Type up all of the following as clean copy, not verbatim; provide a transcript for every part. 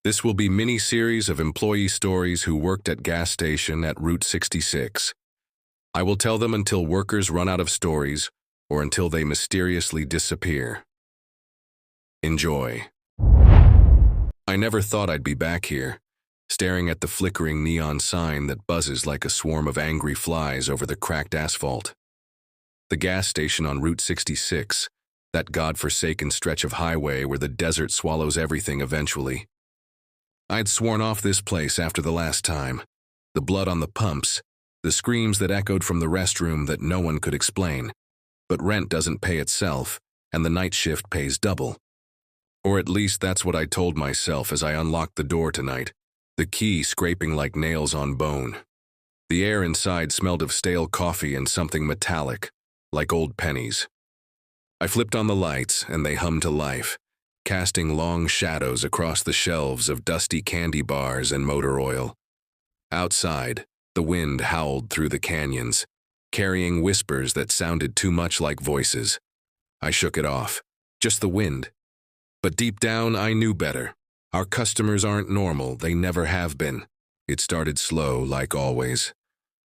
This will be mini-series of employee stories who worked at gas station at Route 66. I will tell them until workers run out of stories or until they mysteriously disappear. Enjoy. I never thought I'd be back here, staring at the flickering neon sign that buzzes like a swarm of angry flies over the cracked asphalt. The gas station on Route 66, that godforsaken stretch of highway where the desert swallows everything eventually. I'd sworn off this place after the last time. The blood on the pumps, the screams that echoed from the restroom that no one could explain. But rent doesn't pay itself, and the night shift pays double. Or at least that's what I told myself as I unlocked the door tonight, the key scraping like nails on bone. The air inside smelled of stale coffee and something metallic, like old pennies. I flipped on the lights, and they hummed to life, casting long shadows across the shelves of dusty candy bars and motor oil. Outside, the wind howled through the canyons, carrying whispers that sounded too much like voices. I shook it off. Just the wind. But deep down, I knew better. Our customers aren't normal, they never have been. It started slow, like always.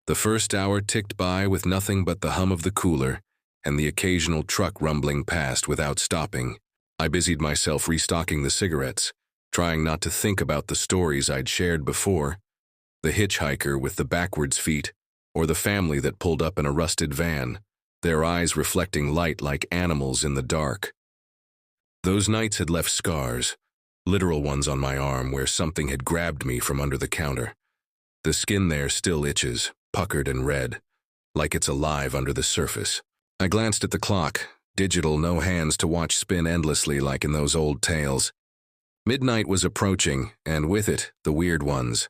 The first hour ticked by with nothing but the hum of the cooler and the occasional truck rumbling past without stopping. I busied myself restocking the cigarettes, trying not to think about the stories I'd shared before. The hitchhiker with the backwards feet, or the family that pulled up in a rusted van, their eyes reflecting light like animals in the dark. Those nights had left scars, literal ones on my arm where something had grabbed me from under the counter. The skin there still itches, puckered and red, like it's alive under the surface. I glanced at the clock, digital, no hands to watch spin endlessly like in those old tales. Midnight was approaching, and with it, the weird ones.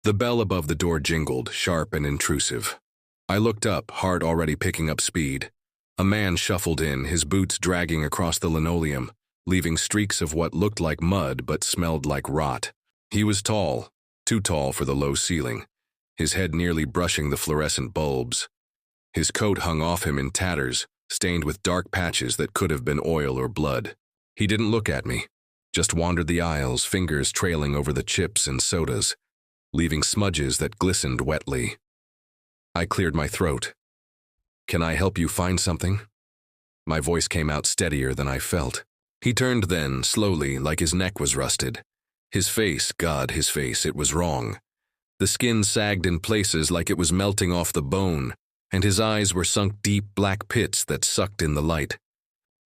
The bell above the door jingled, sharp and intrusive. I looked up, heart already picking up speed. A man shuffled in, his boots dragging across the linoleum, leaving streaks of what looked like mud but smelled like rot. He was tall, too tall for the low ceiling, his head nearly brushing the fluorescent bulbs. His coat hung off him in tatters, stained with dark patches that could have been oil or blood. He didn't look at me, just wandered the aisles, fingers trailing over the chips and sodas, leaving smudges that glistened wetly. I cleared my throat. "Can I help you find something?" My voice came out steadier than I felt. He turned then, slowly, like his neck was rusted. His face, God, his face, it was wrong. The skin sagged in places like it was melting off the bone, and his eyes were sunk deep black pits that sucked in the light.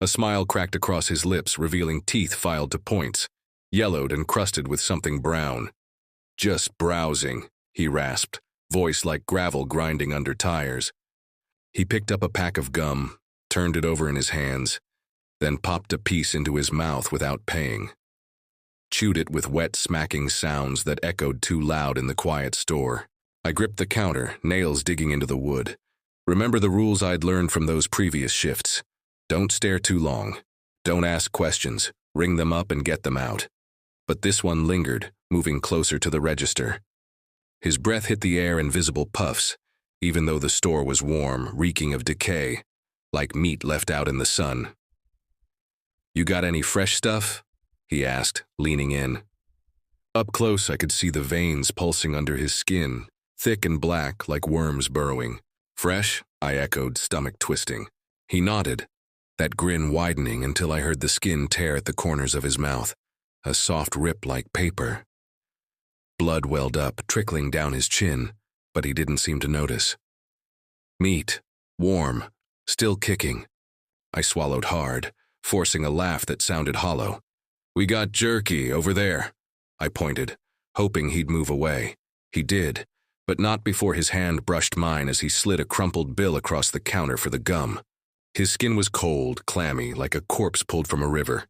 A smile cracked across his lips, revealing teeth filed to points, yellowed and crusted with something brown. "Just browsing," he rasped, voice like gravel grinding under tires. He picked up a pack of gum, turned it over in his hands, then popped a piece into his mouth without paying. Chewed it with wet, smacking sounds that echoed too loud in the quiet store. I gripped the counter, nails digging into the wood. Remember the rules I'd learned from those previous shifts. Don't stare too long. Don't ask questions. Ring them up and get them out. But this one lingered, moving closer to the register. His breath hit the air in visible puffs, even though the store was warm, reeking of decay, like meat left out in the sun. "You got any fresh stuff?" he asked, leaning in. Up close, I could see the veins pulsing under his skin, thick and black like worms burrowing. "Fresh?" I echoed, stomach twisting. He nodded, that grin widening until I heard the skin tear at the corners of his mouth, a soft rip like paper. Blood welled up, trickling down his chin, but he didn't seem to notice. "Meat, warm, still kicking." I swallowed hard, forcing a laugh that sounded hollow. "We got jerky over there," I pointed, hoping he'd move away. He did, but not before his hand brushed mine as he slid a crumpled bill across the counter for the gum. His skin was cold, clammy, like a corpse pulled from a river.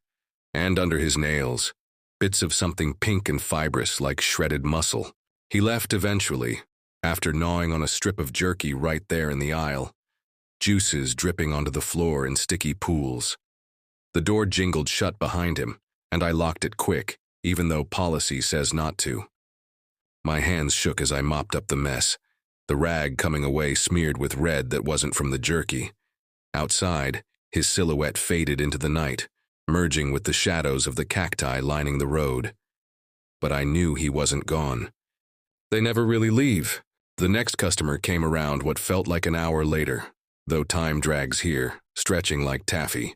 And under his nails, bits of something pink and fibrous like shredded muscle. He left eventually, after gnawing on a strip of jerky right there in the aisle, juices dripping onto the floor in sticky pools. The door jingled shut behind him, and I locked it quick, even though policy says not to. My hands shook as I mopped up the mess, the rag coming away smeared with red that wasn't from the jerky. Outside, his silhouette faded into the night, merging with the shadows of the cacti lining the road. but I knew he wasn't gone. They never really leave. The next customer came around what felt like an hour later, though time drags here, stretching like taffy.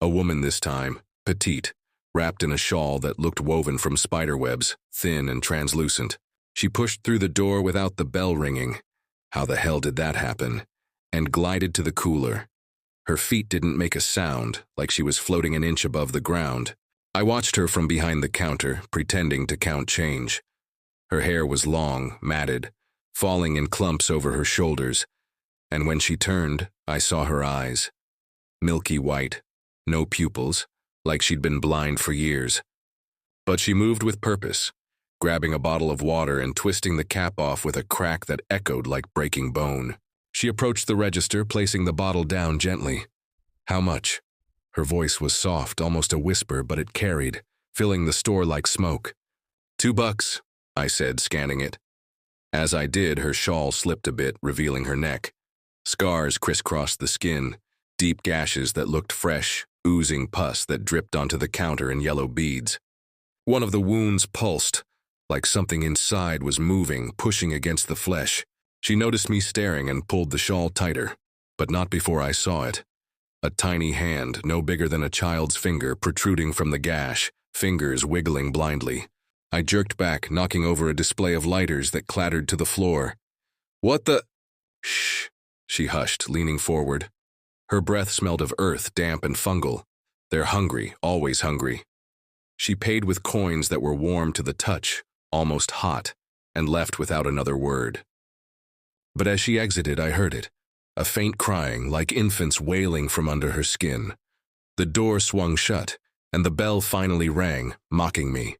A woman this time, petite, wrapped in a shawl that looked woven from spiderwebs, thin and translucent. She pushed through the door without the bell ringing. How the hell did that happen? And glided to the cooler. Her feet didn't make a sound, like she was floating an inch above the ground. I watched her from behind the counter, pretending to count change. Her hair was long, matted, falling in clumps over her shoulders, and when she turned, I saw her eyes. Milky white, no pupils, like she'd been blind for years. But she moved with purpose, grabbing a bottle of water and twisting the cap off with a crack that echoed like breaking bone. She approached the register, placing the bottle down gently. "How much?" Her voice was soft, almost a whisper, but it carried, filling the store like smoke. $2, I said, scanning it. As I did, her shawl slipped a bit, revealing her neck. Scars crisscrossed the skin, deep gashes that looked fresh, oozing pus that dripped onto the counter in yellow beads. One of the wounds pulsed, like something inside was moving, pushing against the flesh. She noticed me staring and pulled the shawl tighter, but not before I saw it. A tiny hand, no bigger than a child's finger, protruding from the gash, fingers wiggling blindly. I jerked back, knocking over a display of lighters that clattered to the floor. "What the—" "Shh," she hushed, leaning forward. Her breath smelled of earth, damp and fungal. "They're hungry, always hungry." She paid with coins that were warm to the touch, almost hot, and left without another word. But as she exited, I heard it, a faint crying, like infants wailing from under her skin. The door swung shut, and the bell finally rang, mocking me.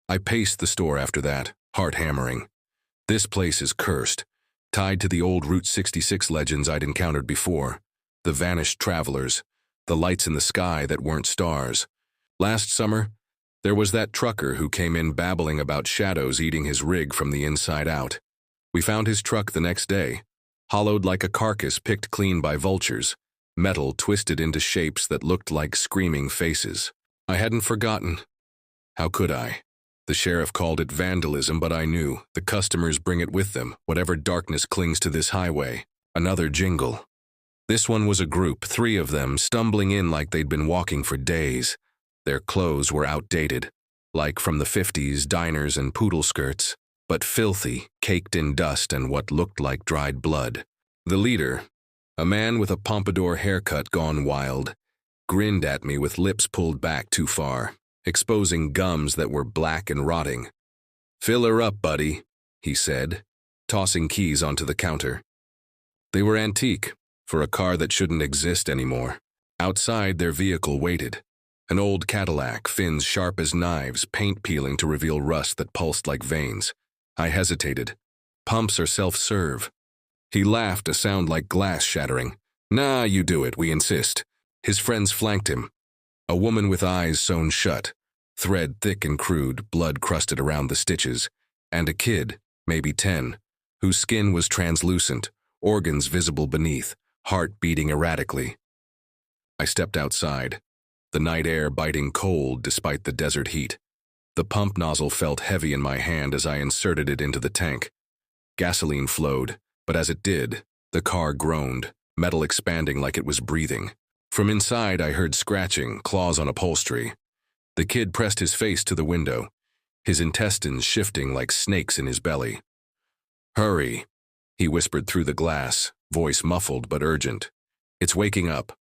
I paced the store after that, heart hammering. This place is cursed, tied to the old Route 66 legends I'd encountered before, the vanished travelers, the lights in the sky that weren't stars. Last summer, there was that trucker who came in babbling about shadows eating his rig from the inside out. We found his truck the next day, hollowed like a carcass picked clean by vultures, metal twisted into shapes that looked like screaming faces. I hadn't forgotten. How could I? The sheriff called it vandalism, but I knew. The customers bring it with them, whatever darkness clings to this highway. Another jingle. This one was a group, 3 of them, stumbling in like they'd been walking for days. Their clothes were outdated, like from the 50s diners and poodle skirts, but filthy, caked in dust and what looked like dried blood. The leader, a man with a pompadour haircut gone wild, grinned at me with lips pulled back too far, exposing gums that were black and rotting. "Fill her up, buddy," he said, tossing keys onto the counter. They were antique, for a car that shouldn't exist anymore. Outside, their vehicle waited. An old Cadillac, fins sharp as knives, paint peeling to reveal rust that pulsed like veins. I hesitated. "Pumps are self-serve." He laughed, a sound like glass shattering. "Nah, you do it, we insist." His friends flanked him. A woman with eyes sewn shut, thread thick and crude, blood crusted around the stitches, and a kid, maybe 10, whose skin was translucent, organs visible beneath, heart beating erratically. I stepped outside, the night air biting cold despite the desert heat. The pump nozzle felt heavy in my hand as I inserted it into the tank. Gasoline flowed, but as it did, the car groaned, metal expanding like it was breathing. From inside, I heard scratching, claws on upholstery. The kid pressed his face to the window, his intestines shifting like snakes in his belly. "Hurry," he whispered through the glass, voice muffled but urgent. "It's waking up."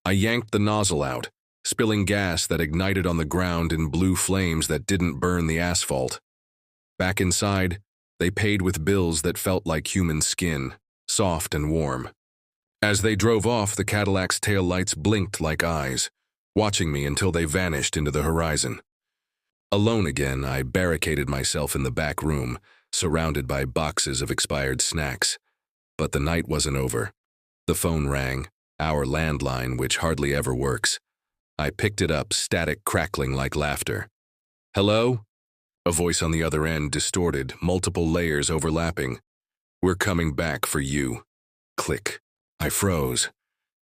I yanked the nozzle out, spilling gas that ignited on the ground in blue flames that didn't burn the asphalt. Back inside, they paid with bills that felt like human skin, soft and warm. As they drove off, the Cadillac's taillights blinked like eyes, watching me until they vanished into the horizon. Alone again, I barricaded myself in the back room, surrounded by boxes of expired snacks. But the night wasn't over. The phone rang, our landline, which hardly ever works. I picked it up, static crackling like laughter. "Hello?" A voice on the other end, distorted, multiple layers overlapping. "We're coming back for you." Click. I froze.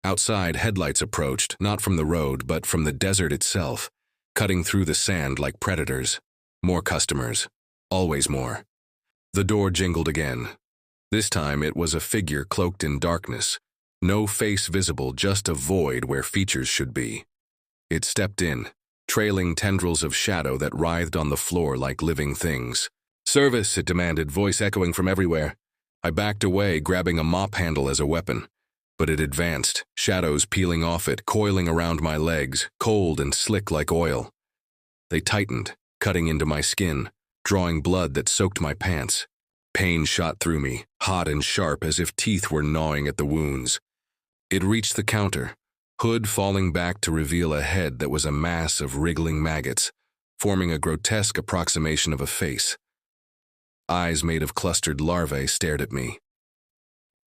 Outside, headlights approached, not from the road, but from the desert itself, cutting through the sand like predators. More customers. Always more. The door jingled again. This time it was a figure cloaked in darkness. No face visible, just a void where features should be. It stepped in, trailing tendrils of shadow that writhed on the floor like living things. "Service," it demanded, voice echoing from everywhere. I backed away, grabbing a mop handle as a weapon. But it advanced, shadows peeling off it, coiling around my legs, cold and slick like oil. They tightened, cutting into my skin, drawing blood that soaked my pants. Pain shot through me, hot and sharp as if teeth were gnawing at the wounds. It reached the counter, hood falling back to reveal a head that was a mass of wriggling maggots, forming a grotesque approximation of a face. Eyes made of clustered larvae stared at me.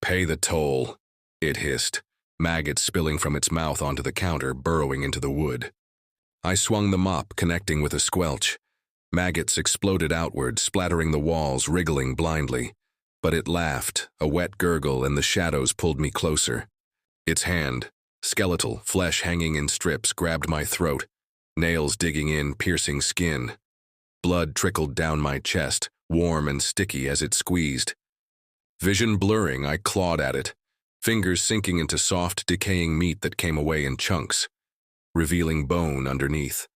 "Pay the toll," it hissed, maggots spilling from its mouth onto the counter, burrowing into the wood. I swung the mop, connecting with a squelch. Maggots exploded outward, splattering the walls, wriggling blindly. But it laughed, a wet gurgle, and the shadows pulled me closer. Its hand, skeletal, flesh hanging in strips, grabbed my throat, nails digging in, piercing skin. Blood trickled down my chest, warm and sticky as it squeezed. Vision blurring, I clawed at it, fingers sinking into soft, decaying meat that came away in chunks, revealing bone underneath.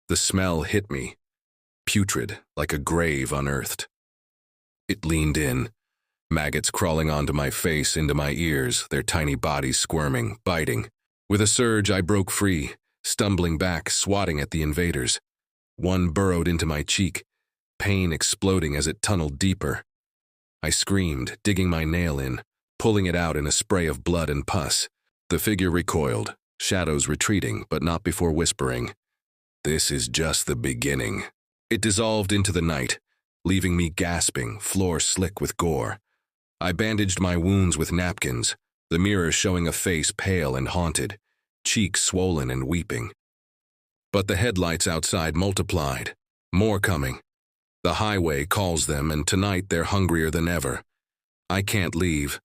The smell hit me, putrid, like a grave unearthed. It leaned in, maggots crawling onto my face, into my ears, their tiny bodies squirming, biting. With a surge, I broke free, stumbling back, swatting at the invaders. One burrowed into my cheek, pain exploding as it tunneled deeper. I screamed, digging my nail in, pulling it out in a spray of blood and pus. The figure recoiled, shadows retreating, but not before whispering, "This is just the beginning." It dissolved into the night, leaving me gasping, floor slick with gore. I bandaged my wounds with napkins, the mirror showing a face pale and haunted, cheeks swollen and weeping. But the headlights outside multiplied, more coming. The highway calls them, and tonight they're hungrier than ever. I can't leave.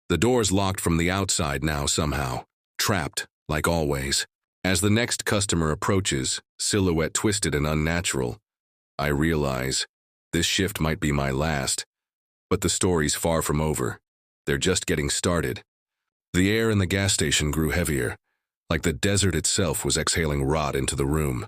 The door's locked from the outside now somehow, trapped, like always. As the next customer approaches, silhouette twisted and unnatural, I realize this shift might be my last. But the story's far from over. They're just getting started. The air in the gas station grew heavier, like the desert itself was exhaling rot into the room.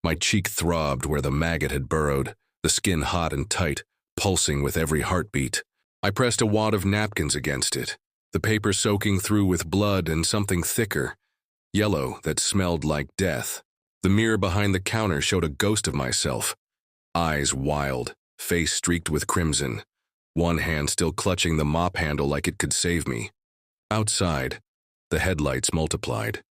My cheek throbbed where the maggot had burrowed, the skin hot and tight, pulsing with every heartbeat. I pressed a wad of napkins against it, the paper soaking through with blood and something thicker, yellow, that smelled like death. The mirror behind the counter showed a ghost of myself, eyes wild, face streaked with crimson, one hand still clutching the mop handle like it could save me. Outside, the headlights multiplied,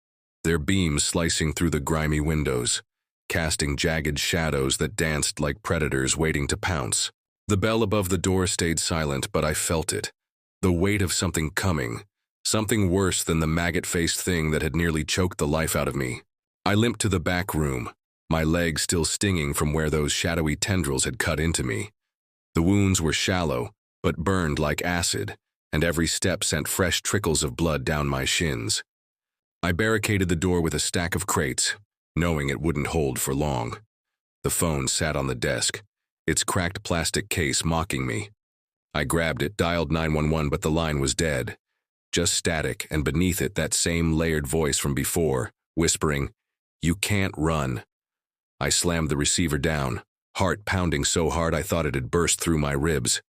their beams slicing through the grimy windows, casting jagged shadows that danced like predators waiting to pounce. The bell above the door stayed silent, but I felt it, the weight of something coming, something worse than the maggot-faced thing that had nearly choked the life out of me. I limped to the back room, my legs still stinging from where those shadowy tendrils had cut into me. The wounds were shallow, but burned like acid, and every step sent fresh trickles of blood down my shins. I barricaded the door with a stack of crates, knowing it wouldn't hold for long. The phone sat on the desk, its cracked plastic case mocking me. I grabbed it, dialed 911, but the line was dead. Just static, and beneath it that same layered voice from before, whispering, "You can't run." I slammed the receiver down, heart pounding so hard I thought it had burst through my ribs.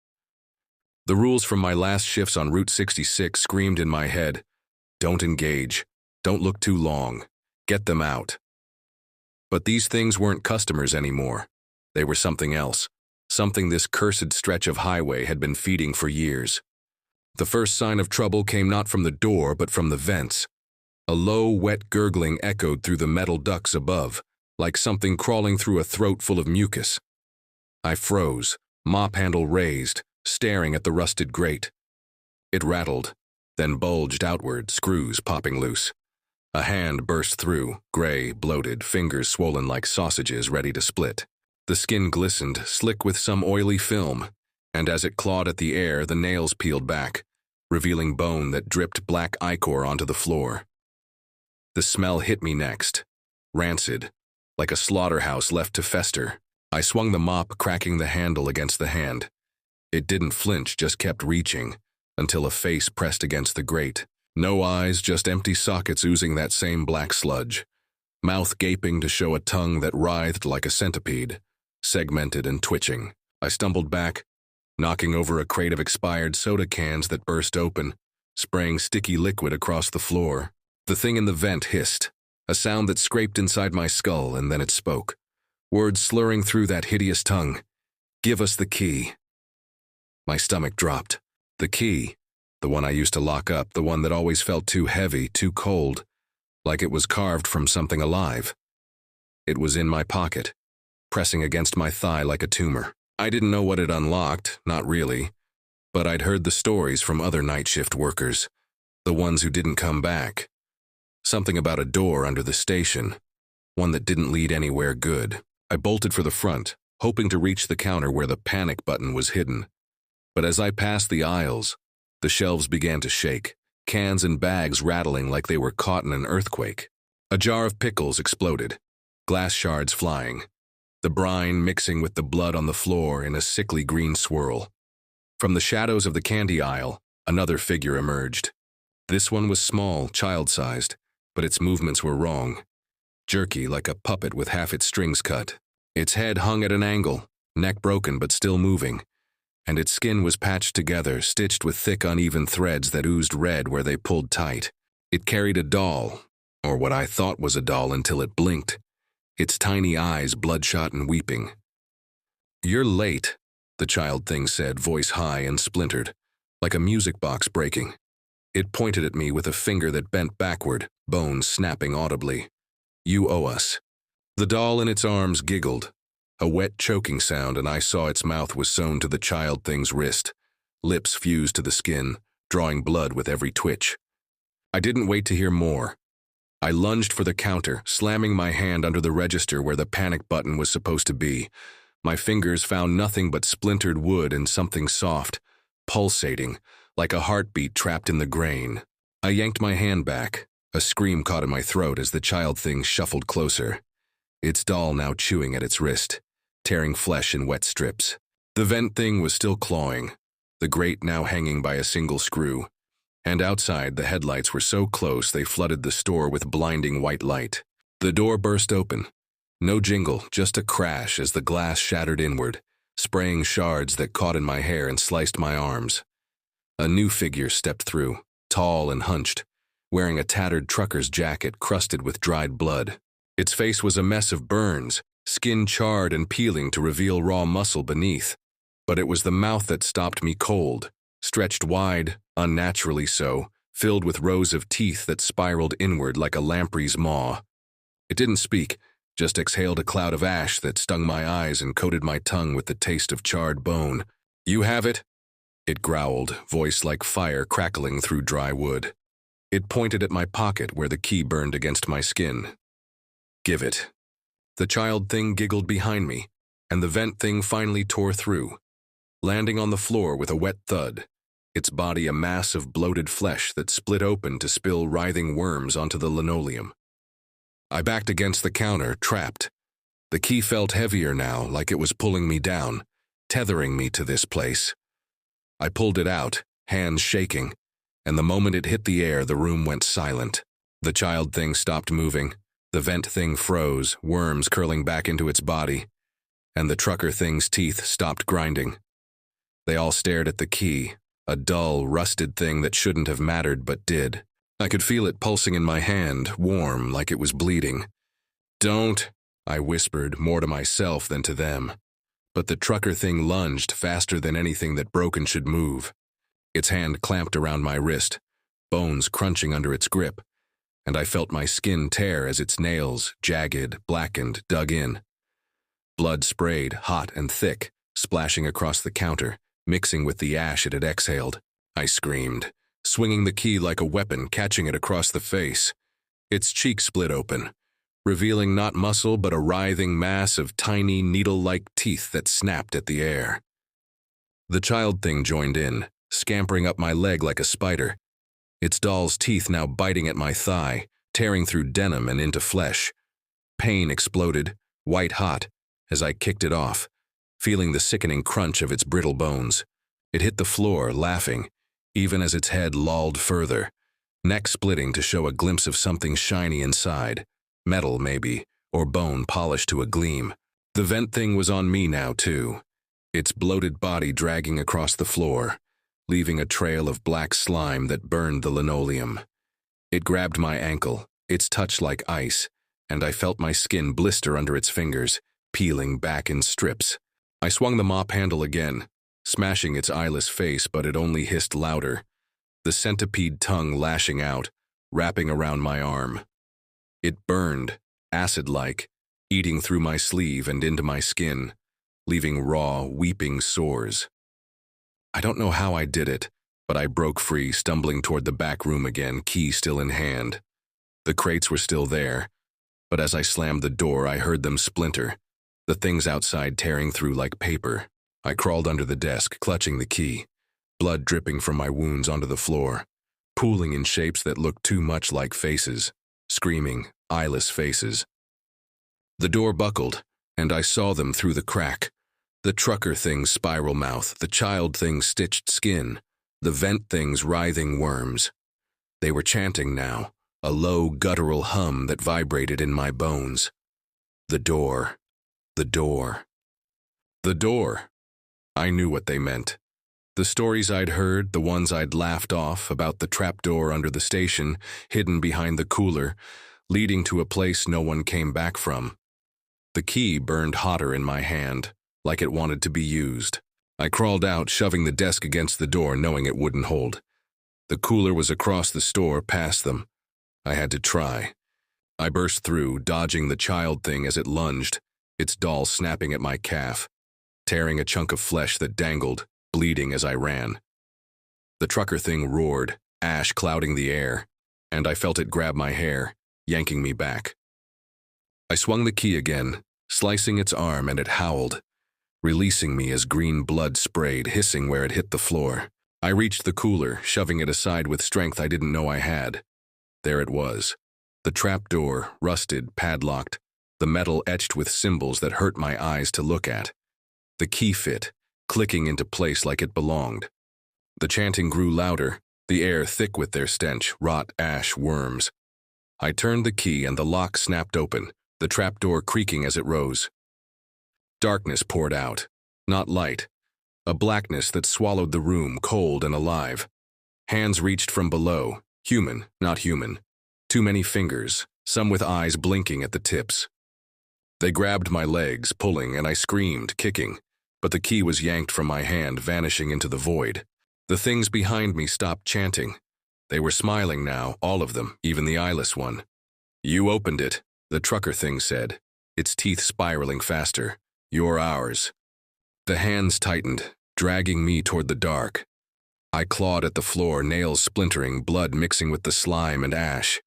The rules from my last shifts on Route 66 screamed in my head, "Don't engage, don't look too long, get them out." But these things weren't customers anymore. They were something else, something this cursed stretch of highway had been feeding for years. The first sign of trouble came not from the door, but from the vents. A low, wet gurgling echoed through the metal ducts above, like something crawling through a throat full of mucus. I froze, mop handle raised, staring at the rusted grate. It rattled, then bulged outward, screws popping loose. A hand burst through, gray, bloated, fingers swollen like sausages ready to split. The skin glistened, slick with some oily film, and as it clawed at the air, the nails peeled back, revealing bone that dripped black ichor onto the floor. The smell hit me next, rancid, like a slaughterhouse left to fester. I swung the mop, cracking the handle against the hand. It didn't flinch, just kept reaching, until a face pressed against the grate. No eyes, just empty sockets oozing that same black sludge. Mouth gaping to show a tongue that writhed like a centipede, segmented and twitching. I stumbled back, knocking over a crate of expired soda cans that burst open, spraying sticky liquid across the floor. The thing in the vent hissed, a sound that scraped inside my skull, and then it spoke. Words slurring through that hideous tongue. "Give us the key." My stomach dropped. The key, the one I used to lock up, the one that always felt too heavy, too cold, like it was carved from something alive. It was in my pocket, pressing against my thigh like a tumor. I didn't know what it unlocked, not really, but I'd heard the stories from other night shift workers, the ones who didn't come back. Something about a door under the station, one that didn't lead anywhere good. I bolted for the front, hoping to reach the counter where the panic button was hidden. But as I passed the aisles, the shelves began to shake, cans and bags rattling like they were caught in an earthquake. A jar of pickles exploded, glass shards flying, the brine mixing with the blood on the floor in a sickly green swirl. From the shadows of the candy aisle, another figure emerged. This one was small, child-sized, but its movements were wrong. Jerky like a puppet with half its strings cut. Its head hung at an angle, neck broken but still moving, and its skin was patched together, stitched with thick uneven threads that oozed red where they pulled tight. It carried a doll, or what I thought was a doll until it blinked, its tiny eyes bloodshot and weeping. "You're late," the child thing said, voice high and splintered, like a music box breaking. It pointed at me with a finger that bent backward, bones snapping audibly. "You owe us." The doll in its arms giggled, a wet choking sound, and I saw its mouth was sewn to the child thing's wrist, lips fused to the skin, drawing blood with every twitch. I didn't wait to hear more. I lunged for the counter, slamming my hand under the register where the panic button was supposed to be. My fingers found nothing but splintered wood and something soft, pulsating, like a heartbeat trapped in the grain. I yanked my hand back. A scream caught in my throat as the child thing shuffled closer, its doll now chewing at its wrist, tearing flesh in wet strips. The vent thing was still clawing, the grate now hanging by a single screw, and outside the headlights were so close they flooded the store with blinding white light. The door burst open. No jingle, just a crash as the glass shattered inward, spraying shards that caught in my hair and sliced my arms. A new figure stepped through, tall and hunched, wearing a tattered trucker's jacket crusted with dried blood. Its face was a mess of burns, skin charred and peeling to reveal raw muscle beneath. But it was the mouth that stopped me cold, stretched wide, unnaturally so, filled with rows of teeth that spiraled inward like a lamprey's maw. It didn't speak, just exhaled a cloud of ash that stung my eyes and coated my tongue with the taste of charred bone. "You have it?" It growled, voice like fire crackling through dry wood. It pointed at my pocket where the key burned against my skin. "Give it." The child thing giggled behind me, and the vent thing finally tore through, landing on the floor with a wet thud, its body a mass of bloated flesh that split open to spill writhing worms onto the linoleum. I backed against the counter, trapped. The key felt heavier now, like it was pulling me down, tethering me to this place. I pulled it out, hands shaking, and the moment it hit the air, the room went silent. The child thing stopped moving, the vent thing froze, worms curling back into its body, and the trucker thing's teeth stopped grinding. They all stared at the key, a dull, rusted thing that shouldn't have mattered but did. I could feel it pulsing in my hand, warm, like it was bleeding. "Don't," I whispered, more to myself than to them. But the trucker thing lunged faster than anything that broken should move. Its hand clamped around my wrist, bones crunching under its grip, and I felt my skin tear as its nails, jagged, blackened, dug in. Blood sprayed, hot and thick, splashing across the counter, mixing with the ash it had exhaled. I screamed, swinging the key like a weapon, catching it across the face. Its cheek split open, revealing not muscle but a writhing mass of tiny, needle-like teeth that snapped at the air. The child thing joined in, scampering up my leg like a spider, its doll's teeth now biting at my thigh, tearing through denim and into flesh. Pain exploded, white-hot, as I kicked it off, feeling the sickening crunch of its brittle bones. It hit the floor, laughing, even as its head lolled further, neck splitting to show a glimpse of something shiny inside, metal maybe, or bone polished to a gleam. The vent thing was on me now too, its bloated body dragging across the floor, leaving a trail of black slime that burned the linoleum. It grabbed my ankle, its touch like ice, and I felt my skin blister under its fingers, peeling back in strips. I swung the mop handle again, smashing its eyeless face, but it only hissed louder, the centipede tongue lashing out, wrapping around my arm. It burned, acid-like, eating through my sleeve and into my skin, leaving raw, weeping sores. I don't know how I did it, but I broke free, stumbling toward the back room again, key still in hand. The crates were still there, but as I slammed the door, I heard them splinter, the things outside tearing through like paper. I crawled under the desk, clutching the key, blood dripping from my wounds onto the floor, pooling in shapes that looked too much like faces, screaming, eyeless faces. The door buckled, and I saw them through the crack. The trucker thing's spiral mouth, the child thing's stitched skin, the vent thing's writhing worms. They were chanting now, a low, guttural hum that vibrated in my bones. The door. The door. The door. I knew what they meant. The stories I'd heard, the ones I'd laughed off about the trapdoor under the station, hidden behind the cooler, leading to a place no one came back from. The key burned hotter in my hand, like it wanted to be used. I crawled out, shoving the desk against the door, knowing it wouldn't hold. The cooler was across the store, past them. I had to try. I burst through, dodging the child thing as it lunged, its doll snapping at my calf, tearing a chunk of flesh that dangled, bleeding as I ran. The trucker thing roared, ash clouding the air, and I felt it grab my hair, yanking me back. I swung the key again, slicing its arm, and it howled, releasing me as green blood sprayed, hissing where it hit the floor. I reached the cooler, shoving it aside with strength I didn't know I had. There it was. The trapdoor, rusted, padlocked, the metal etched with symbols that hurt my eyes to look at. The key fit, clicking into place like it belonged. The chanting grew louder, the air thick with their stench, rot, ash, worms. I turned the key and the lock snapped open, the trapdoor creaking as it rose. Darkness poured out, not light, a blackness that swallowed the room, cold and alive. Hands reached from below, human, not human. Too many fingers, some with eyes blinking at the tips. They grabbed my legs, pulling, and I screamed, kicking, but the key was yanked from my hand, vanishing into the void. The things behind me stopped chanting. They were smiling now, all of them, even the eyeless one. "You opened it," the trucker thing said, its teeth spiraling faster. "You're ours." The hands tightened, dragging me toward the dark. I clawed at the floor, nails splintering, blood mixing with the slime and ash.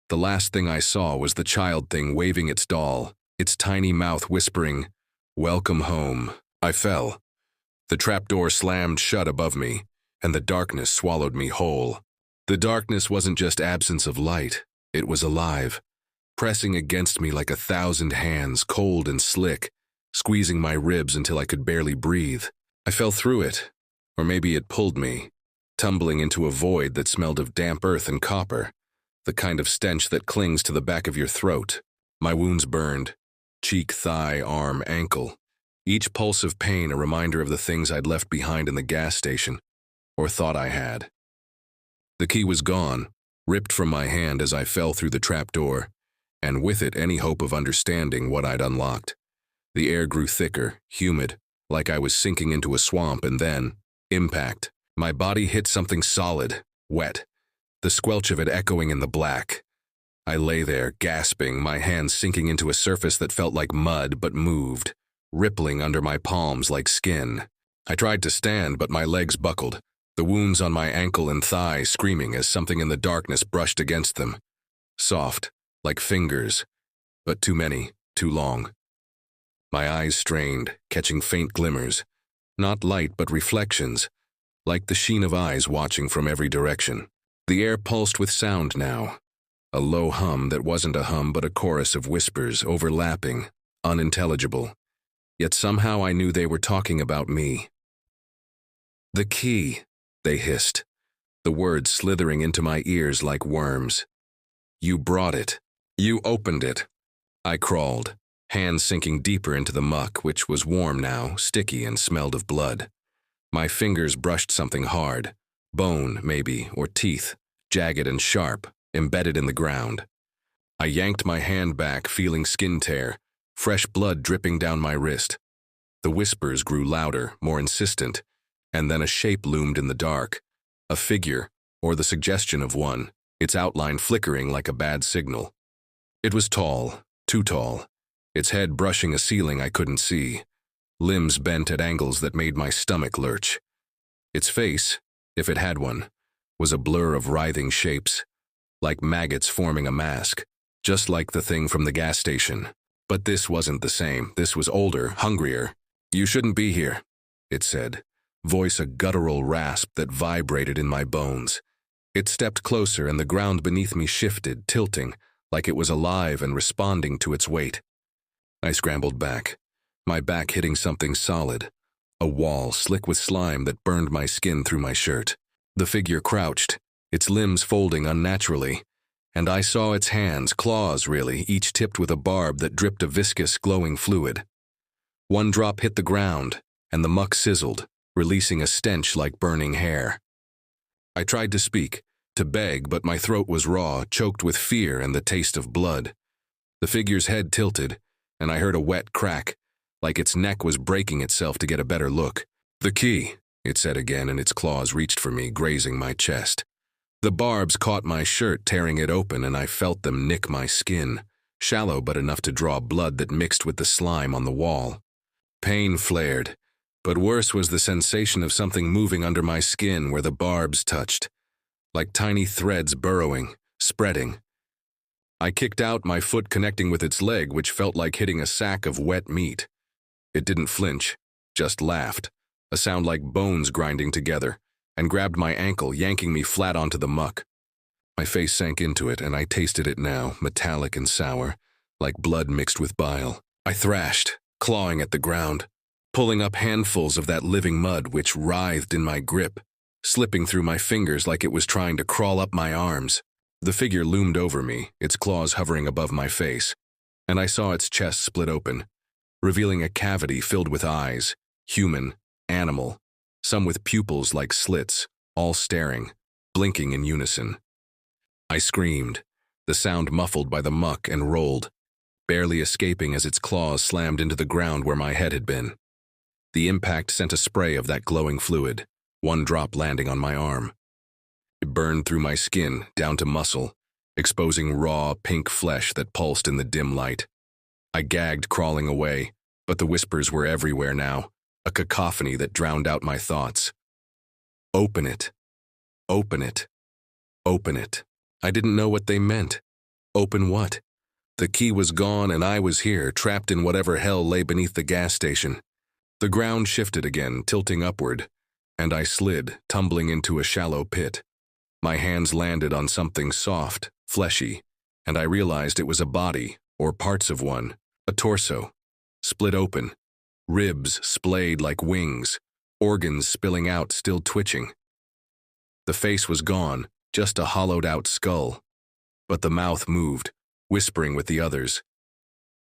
The last thing I saw was the child thing waving its doll, its tiny mouth whispering, "Welcome home." I fell. The trapdoor slammed shut above me, and the darkness swallowed me whole. The darkness wasn't just absence of light, it was alive, pressing against me like 1,000 hands, cold and slick, squeezing my ribs until I could barely breathe. I fell through it, or maybe it pulled me, tumbling into a void that smelled of damp earth and copper, the kind of stench that clings to the back of your throat. My wounds burned, cheek, thigh, arm, ankle, each pulse of pain a reminder of the things I'd left behind in the gas station, or thought I had. The key was gone, ripped from my hand as I fell through the trapdoor, and with it any hope of understanding what I'd unlocked. The air grew thicker, humid, like I was sinking into a swamp, and then, impact. My body hit something solid, wet, the squelch of it echoing in the black. I lay there, gasping, my hands sinking into a surface that felt like mud but moved, rippling under my palms like skin. I tried to stand, but my legs buckled, the wounds on my ankle and thigh screaming as something in the darkness brushed against them. Soft, like fingers, but too many, too long. My eyes strained, catching faint glimmers, not light but reflections, like the sheen of eyes watching from every direction. The air pulsed with sound now, a low hum that wasn't a hum but a chorus of whispers, overlapping, unintelligible. yet somehow I knew they were talking about me. "The key," they hissed, the words slithering into my ears like worms. "You brought it. You opened it." I crawled, hands sinking deeper into the muck, which was warm now, sticky, and smelled of blood. My fingers brushed something hard, bone, maybe, or teeth, jagged and sharp, embedded in the ground. I yanked my hand back, feeling skin tear, fresh blood dripping down my wrist. The whispers grew louder, more insistent, and then a shape loomed in the dark, a figure, or the suggestion of one, its outline flickering like a bad signal. It was tall, too tall, its head brushing a ceiling I couldn't see, limbs bent at angles that made my stomach lurch. Its face, if it had one, was a blur of writhing shapes, like maggots forming a mask, just like the thing from the gas station. But this wasn't the same. This was older, hungrier. "You shouldn't be here," it said, voice a guttural rasp that vibrated in my bones. It stepped closer and the ground beneath me shifted, tilting, like it was alive and responding to its weight. I scrambled back, my back hitting something solid, a wall slick with slime that burned my skin through my shirt. The figure crouched, its limbs folding unnaturally, and I saw its hands, claws really, each tipped with a barb that dripped a viscous, glowing fluid. One drop hit the ground, and the muck sizzled, releasing a stench like burning hair. I tried to speak, to beg, but my throat was raw, choked with fear and the taste of blood. The figure's head tilted, and I heard a wet crack, like its neck was breaking itself to get a better look. "The key," it said again, and its claws reached for me, grazing my chest. The barbs caught my shirt, tearing it open, and I felt them nick my skin, shallow but enough to draw blood that mixed with the slime on the wall. Pain flared, but worse was the sensation of something moving under my skin where the barbs touched, like tiny threads burrowing, spreading. I kicked out, my foot connecting with its leg, which felt like hitting a sack of wet meat. It didn't flinch, just laughed, a sound like bones grinding together, and grabbed my ankle, yanking me flat onto the muck. My face sank into it, and I tasted it now, metallic and sour, like blood mixed with bile. I thrashed, clawing at the ground, pulling up handfuls of that living mud which writhed in my grip, slipping through my fingers like it was trying to crawl up my arms. The figure loomed over me, its claws hovering above my face, and I saw its chest split open, revealing a cavity filled with eyes, human, animal, some with pupils like slits, all staring, blinking in unison. I screamed, the sound muffled by the muck, and rolled, barely escaping as its claws slammed into the ground where my head had been. The impact sent a spray of that glowing fluid, one drop landing on my arm. It burned through my skin, down to muscle, exposing raw, pink flesh that pulsed in the dim light. I gagged, crawling away, but the whispers were everywhere now, a cacophony that drowned out my thoughts. "Open it. Open it. Open it." I didn't know what they meant. Open what? The key was gone, and I was here, trapped in whatever hell lay beneath the gas station. The ground shifted again, tilting upward, and I slid, tumbling into a shallow pit. My hands landed on something soft, fleshy, and I realized it was a body, or parts of one, a torso, split open, ribs splayed like wings, organs spilling out, still twitching. The face was gone, just a hollowed-out skull, but the mouth moved, whispering with the others.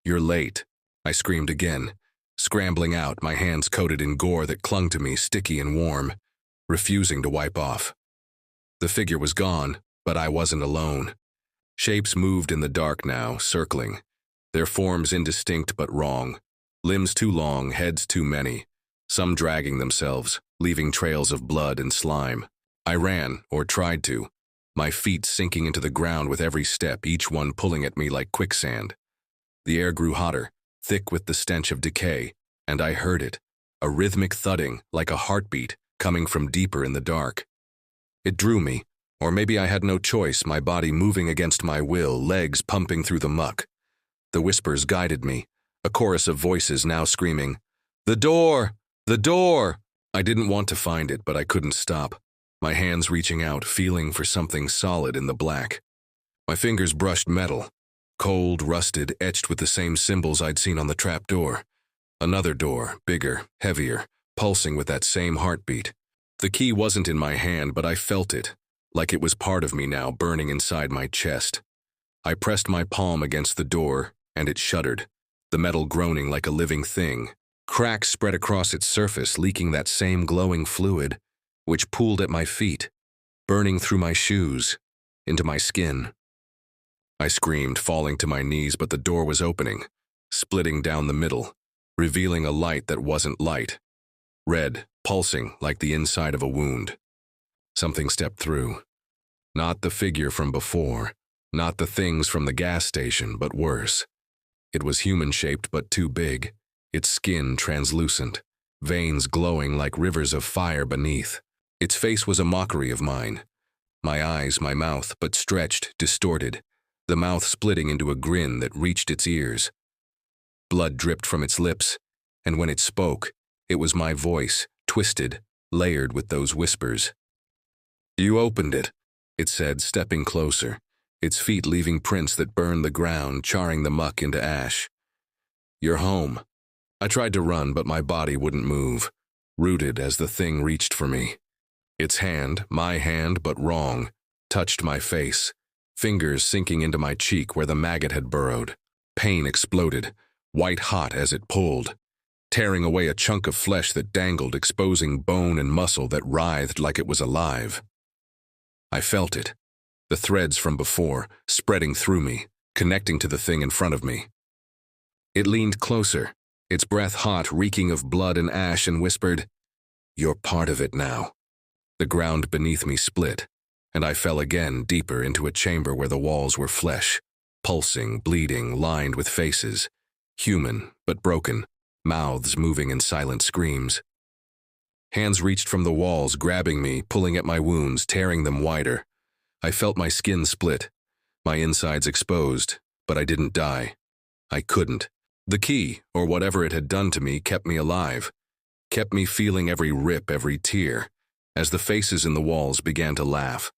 "You're late," I screamed again, scrambling out, my hands coated in gore that clung to me, sticky and warm, refusing to wipe off. The figure was gone, but I wasn't alone. Shapes moved in the dark now, circling, their forms indistinct but wrong, limbs too long, heads too many, some dragging themselves, leaving trails of blood and slime. I ran, or tried to, my feet sinking into the ground with every step, each one pulling at me like quicksand. The air grew hotter, thick with the stench of decay, and I heard it, a rhythmic thudding, like a heartbeat, coming from deeper in the dark. It drew me, or maybe I had no choice, my body moving against my will, legs pumping through the muck. The whispers guided me, a chorus of voices now screaming, "The door! The door!" I didn't want to find it, but I couldn't stop, my hands reaching out, feeling for something solid in the black. My fingers brushed metal, cold, rusted, etched with the same symbols I'd seen on the trapdoor. Another door, bigger, heavier, pulsing with that same heartbeat. The key wasn't in my hand, but I felt it, like it was part of me now, burning inside my chest. I pressed my palm against the door, and it shuddered, the metal groaning like a living thing. Cracks spread across its surface, leaking that same glowing fluid, which pooled at my feet, burning through my shoes, into my skin. I screamed, falling to my knees, but the door was opening, splitting down the middle, revealing a light that wasn't light. Red, pulsing like the inside of a wound. Something stepped through. Not the figure from before, not the things from the gas station, but worse. It was human-shaped but too big, its skin translucent, veins glowing like rivers of fire beneath. Its face was a mockery of mine. My eyes, my mouth, but stretched, distorted, the mouth splitting into a grin that reached its ears. Blood dripped from its lips, and when it spoke, it was my voice, twisted, layered with those whispers. "You opened it," it said, stepping closer, its feet leaving prints that burned the ground, charring the muck into ash. "You're home." I tried to run, but my body wouldn't move, rooted as the thing reached for me. Its hand, my hand, but wrong, touched my face, fingers sinking into my cheek where the maggot had burrowed. Pain exploded, white-hot as it pulled, tearing away a chunk of flesh that dangled, exposing bone and muscle that writhed like it was alive. I felt it, the threads from before, spreading through me, connecting to the thing in front of me. It leaned closer, its breath hot, reeking of blood and ash, and whispered, "You're part of it now." The ground beneath me split, and I fell again deeper into a chamber where the walls were flesh, pulsing, bleeding, lined with faces, human but broken, mouths moving in silent screams. Hands reached from the walls, grabbing me, pulling at my wounds, tearing them wider. I felt my skin split, my insides exposed, but I didn't die. I couldn't. The key, or whatever it had done to me, kept me alive, kept me feeling every rip, every tear, as the faces in the walls began to laugh,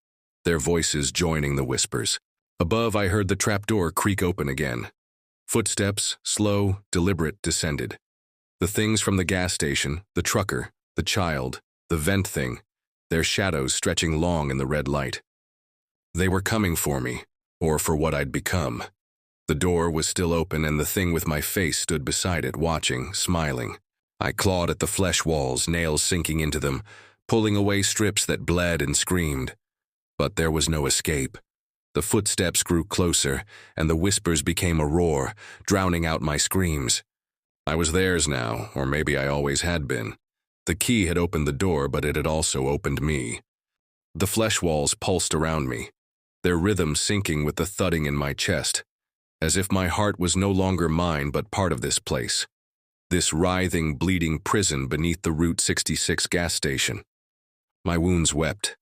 their voices joining the whispers. Above, I heard the trapdoor creak open again. Footsteps, slow, deliberate, descended. The things from the gas station, the trucker, the child, the vent thing, their shadows stretching long in the red light. They were coming for me, or for what I'd become. The door was still open, and the thing with my face stood beside it, watching, smiling. I clawed at the flesh walls, nails sinking into them, pulling away strips that bled and screamed. But there was no escape. The footsteps grew closer, and the whispers became a roar, drowning out my screams. I was theirs now, or maybe I always had been. The key had opened the door, but it had also opened me. The flesh walls pulsed around me, their rhythm syncing with the thudding in my chest, as if my heart was no longer mine but part of this place, this writhing, bleeding prison beneath the Route 66 gas station. My wounds wept,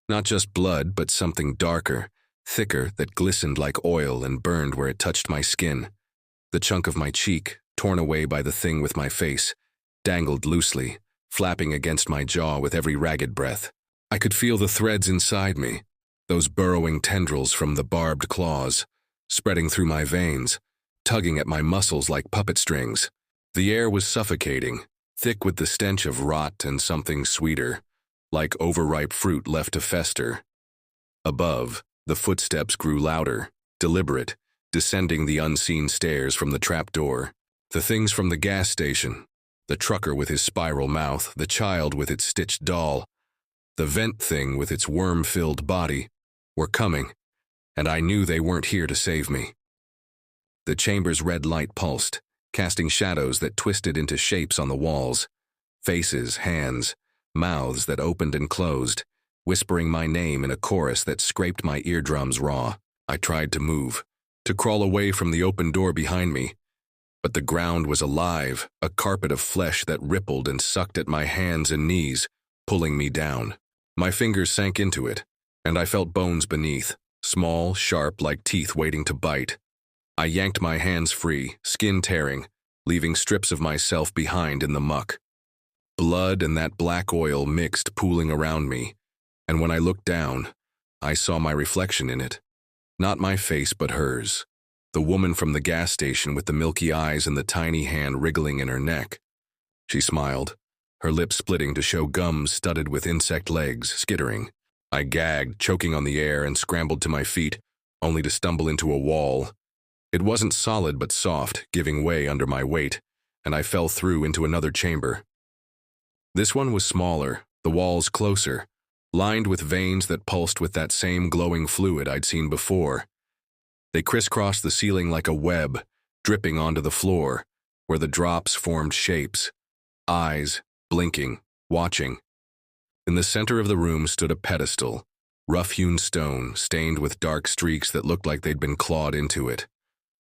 not just blood, but something darker, thicker, that glistened like oil and burned where it touched my skin. The chunk of my cheek, torn away by the thing with my face, dangled loosely, flapping against my jaw with every ragged breath. I could feel the threads inside me, those burrowing tendrils from the barbed claws, spreading through my veins, tugging at my muscles like puppet strings. The air was suffocating, thick with the stench of rot and something sweeter, like overripe fruit left to fester. Above, the footsteps grew louder, deliberate, descending the unseen stairs from the trapdoor. The things from the gas station, the trucker with his spiral mouth, the child with its stitched doll, the vent thing with its worm-filled body, were coming, and I knew they weren't here to save me. The chamber's red light pulsed, casting shadows that twisted into shapes on the walls, faces, hands, mouths that opened and closed, whispering my name in a chorus that scraped my eardrums raw. I tried to move, to crawl away from the open door behind me, but the ground was alive, a carpet of flesh that rippled and sucked at my hands and knees, pulling me down. My fingers sank into it, and I felt bones beneath, small, sharp, like teeth waiting to bite. I yanked my hands free, skin tearing, leaving strips of myself behind in the muck. Blood and that black oil mixed, pooling around me, and when I looked down, I saw my reflection in it. Not my face, but hers. the woman from the gas station with the milky eyes and the tiny hand wriggling in her neck. She smiled, her lips splitting to show gums studded with insect legs, skittering. I gagged, choking on the air, and scrambled to my feet, only to stumble into a wall. It wasn't solid but soft, giving way under my weight, and I fell through into another chamber. This one was smaller, the walls closer, lined with veins that pulsed with that same glowing fluid I'd seen before. They crisscrossed the ceiling like a web, dripping onto the floor, where the drops formed shapes. Eyes, blinking, watching. In the center of the room stood a pedestal, rough-hewn stone, stained with dark streaks that looked like they'd been clawed into it.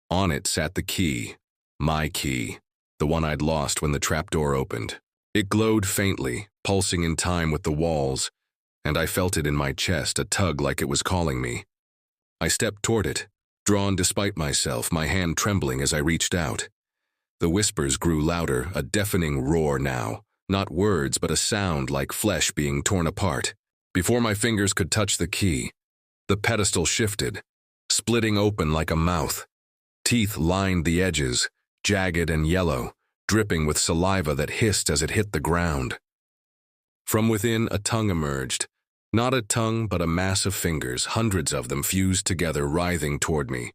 On it sat the key, my key, the one I'd lost when the trapdoor opened. It glowed faintly, pulsing in time with the walls, and I felt it in my chest, a tug like it was calling me. I stepped toward it, drawn despite myself, my hand trembling as I reached out. The whispers grew louder, a deafening roar now, not words but a sound like flesh being torn apart. Before my fingers could touch the key, the pedestal shifted, splitting open like a mouth. Teeth lined the edges, jagged and yellow, dripping with saliva that hissed as it hit the ground. From within, a tongue emerged. Not a tongue, but a mass of fingers, hundreds of them fused together, writhing toward me.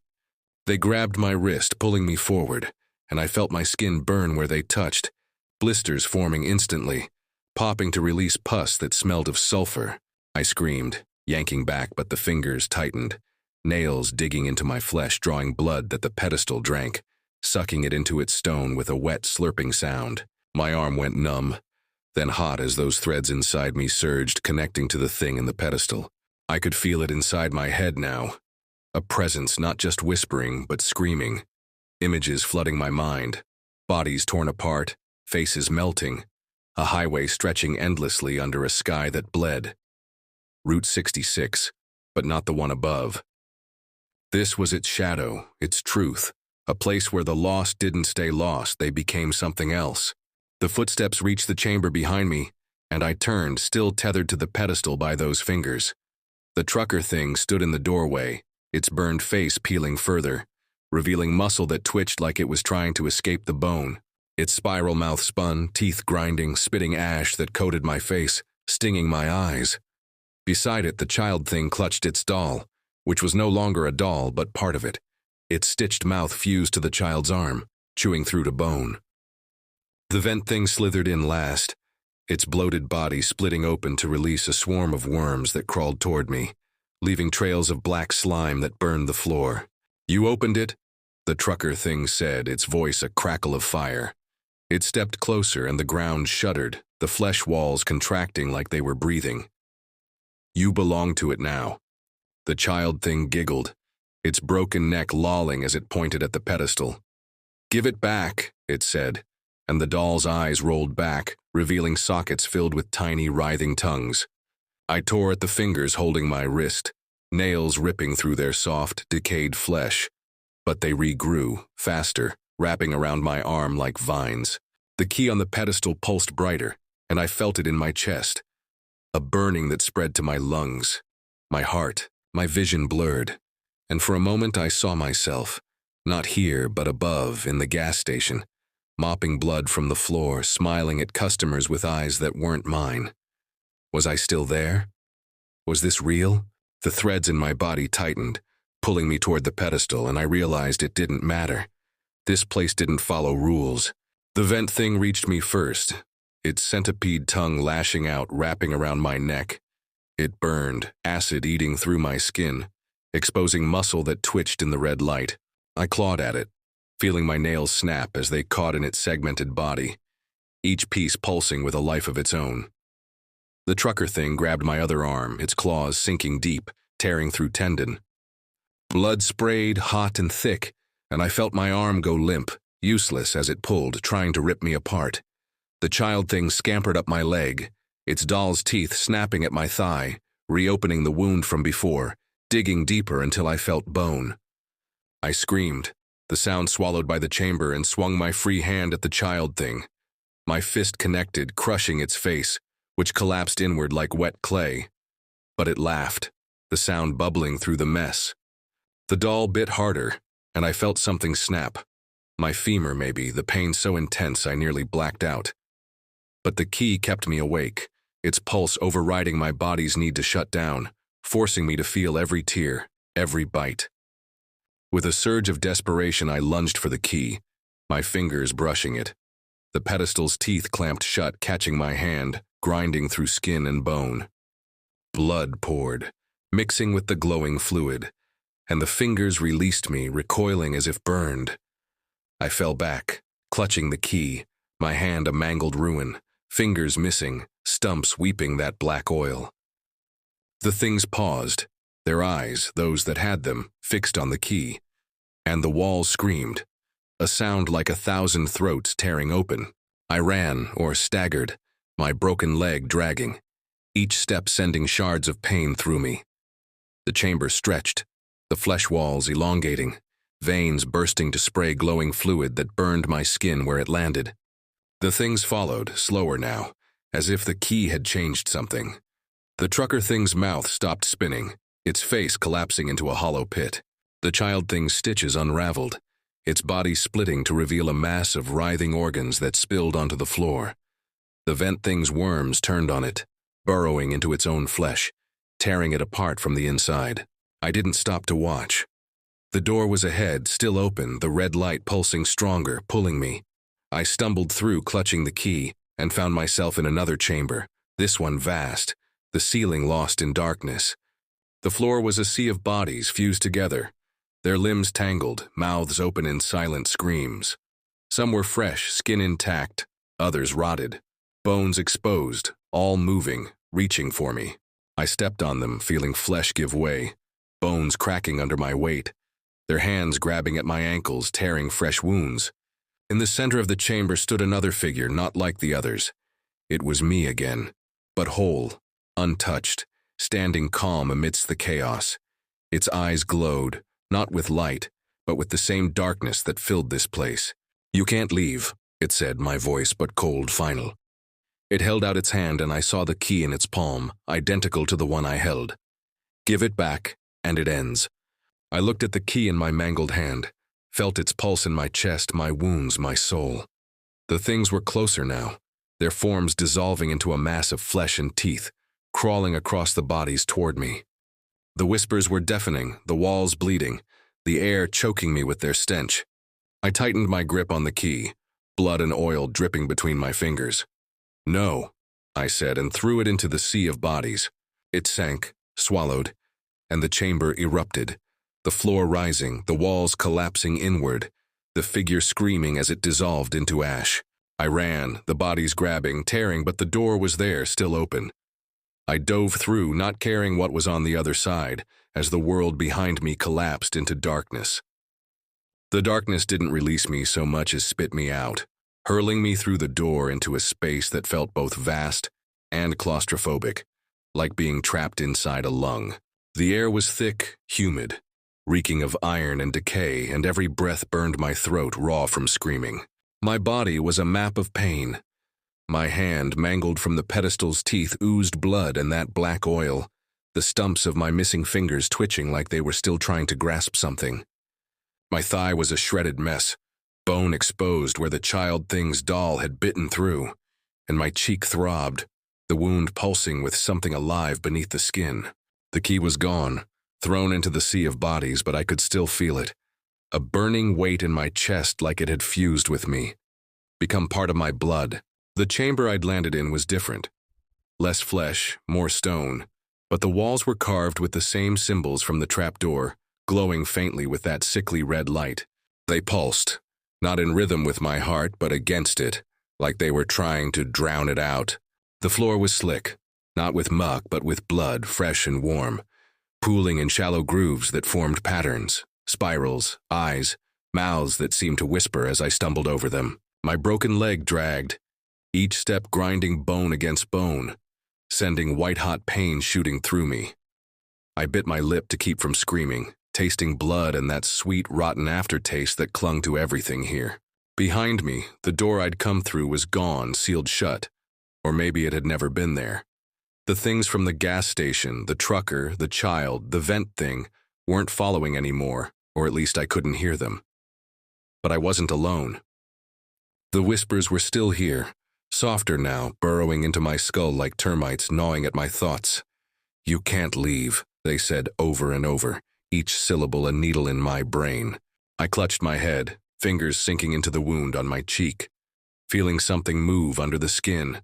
They grabbed my wrist, pulling me forward, and I felt my skin burn where they touched, blisters forming instantly, popping to release pus that smelled of sulfur. I screamed, yanking back, but the fingers tightened, nails digging into my flesh, drawing blood that the pedestal drank, sucking it into its stone with a wet, slurping sound. My arm went numb, then hot as those threads inside me surged, connecting to the thing in the pedestal. I could feel it inside my head now. A presence not just whispering, but screaming. Images flooding my mind. Bodies torn apart, faces melting. A highway stretching endlessly under a sky that bled. Route 66, but not the one above. This was its shadow, its truth. A place where the lost didn't stay lost, they became something else. The footsteps reached the chamber behind me, and I turned, still tethered to the pedestal by those fingers. The trucker thing stood in the doorway, its burned face peeling further, revealing muscle that twitched like it was trying to escape the bone. Its spiral mouth spun, teeth grinding, spitting ash that coated my face, stinging my eyes. Beside it, the child thing clutched its doll, which was no longer a doll but part of it. Its stitched mouth fused to the child's arm, chewing through to bone. The vent thing slithered in last, its bloated body splitting open to release a swarm of worms that crawled toward me, leaving trails of black slime that burned the floor. "You opened it?" the trucker thing said, its voice a crackle of fire. It stepped closer and the ground shuddered, the flesh walls contracting like they were breathing. "You belong to it now." The child thing giggled, its broken neck lolling as it pointed at the pedestal. "Give it back," it said, and the doll's eyes rolled back, revealing sockets filled with tiny, writhing tongues. I tore at the fingers holding my wrist, nails ripping through their soft, decayed flesh. But they regrew, faster, wrapping around my arm like vines. The key on the pedestal pulsed brighter, and I felt it in my chest. A burning that spread to my lungs, my heart, my vision blurred. And for a moment I saw myself, not here but above, in the gas station, mopping blood from the floor, smiling at customers with eyes that weren't mine. Was I still there? Was this real? The threads in my body tightened, pulling me toward the pedestal, and I realized it didn't matter. This place didn't follow rules. The vent thing reached me first, its centipede tongue lashing out, wrapping around my neck. It burned, acid eating through my skin, exposing muscle that twitched in the red light. I clawed at it, feeling my nails snap as they caught in its segmented body, each piece pulsing with a life of its own. The trucker thing grabbed my other arm, its claws sinking deep, tearing through tendon. Blood sprayed, hot and thick, and I felt my arm go limp, useless as it pulled, trying to rip me apart. The child thing scampered up my leg, its doll's teeth snapping at my thigh, reopening the wound from before, digging deeper until I felt bone. I screamed, the sound swallowed by the chamber, and swung my free hand at the child thing. My fist connected, crushing its face, which collapsed inward like wet clay. But it laughed, the sound bubbling through the mess. The doll bit harder, and I felt something snap. My femur, maybe, the pain so intense I nearly blacked out. But the key kept me awake, its pulse overriding my body's need to shut down, forcing me to feel every tear, every bite. With a surge of desperation, I lunged for the key, my fingers brushing it. The pedestal's teeth clamped shut, catching my hand, grinding through skin and bone. Blood poured, mixing with the glowing fluid, and the fingers released me, recoiling as if burned. I fell back, clutching the key, my hand a mangled ruin, fingers missing, stumps weeping that black oil. The things paused, their eyes, those that had them, fixed on the key, and the walls screamed, a sound like 1,000 throats tearing open. I ran, or staggered, my broken leg dragging, each step sending shards of pain through me. The chamber stretched, the flesh walls elongating, veins bursting to spray glowing fluid that burned my skin where it landed. The things followed, slower now, as if the key had changed something. The trucker thing's mouth stopped spinning, its face collapsing into a hollow pit. The child thing's stitches unraveled, its body splitting to reveal a mass of writhing organs that spilled onto the floor. The vent thing's worms turned on it, burrowing into its own flesh, tearing it apart from the inside. I didn't stop to watch. The door was ahead, still open, the red light pulsing stronger, pulling me. I stumbled through, clutching the key, and found myself in another chamber, this one vast, the ceiling lost in darkness. The floor was a sea of bodies fused together, their limbs tangled, mouths open in silent screams. Some were fresh, skin intact, others rotted, bones exposed, all moving, reaching for me. I stepped on them, feeling flesh give way, bones cracking under my weight, their hands grabbing at my ankles, tearing fresh wounds. In the center of the chamber stood another figure, not like the others. It was me again, but whole, untouched, standing calm amidst the chaos. Its eyes glowed, not with light, but with the same darkness that filled this place. "You can't leave," it said, my voice but cold, final. It held out its hand and I saw the key in its palm, identical to the one I held. "Give it back, and it ends." I looked at the key in my mangled hand, felt its pulse in my chest, my wounds, my soul. The things were closer now, their forms dissolving into a mass of flesh and teeth, crawling across the bodies toward me. The whispers were deafening, the walls bleeding, the air choking me with their stench. I tightened my grip on the key, blood and oil dripping between my fingers. "No," I said, and threw it into the sea of bodies. It sank, swallowed, and the chamber erupted, the floor rising, the walls collapsing inward, the figure screaming as it dissolved into ash. I ran, the bodies grabbing, tearing, but the door was there, still open. I dove through, not caring what was on the other side, as the world behind me collapsed into darkness. The darkness didn't release me so much as spit me out, hurling me through the door into a space that felt both vast and claustrophobic, like being trapped inside a lung. The air was thick, humid, reeking of iron and decay, and every breath burned my throat raw from screaming. My body was a map of pain. My hand, mangled from the pedestal's teeth, oozed blood and that black oil, the stumps of my missing fingers twitching like they were still trying to grasp something. My thigh was a shredded mess, bone exposed where the child thing's doll had bitten through, and my cheek throbbed, the wound pulsing with something alive beneath the skin. The key was gone, thrown into the sea of bodies, but I could still feel it, a burning weight in my chest like it had fused with me, become part of my blood. The chamber I'd landed in was different. Less flesh, more stone, but the walls were carved with the same symbols from the trapdoor, glowing faintly with that sickly red light. They pulsed, not in rhythm with my heart, but against it, like they were trying to drown it out. The floor was slick, not with muck, but with blood, fresh and warm, pooling in shallow grooves that formed patterns, spirals, eyes, mouths that seemed to whisper as I stumbled over them. My broken leg dragged, each step grinding bone against bone, sending white-hot pain shooting through me. I bit my lip to keep from screaming, tasting blood and that sweet, rotten aftertaste that clung to everything here. Behind me, the door I'd come through was gone, sealed shut, or maybe it had never been there. The things from the gas station, the trucker, the child, the vent thing, weren't following anymore. or at least I couldn't hear them. But I wasn't alone. The whispers were still here, softer now, burrowing into my skull like termites gnawing at my thoughts. "You can't leave," they said over and over, each syllable a needle in my brain. I clutched my head, fingers sinking into the wound on my cheek, feeling something move under the skin.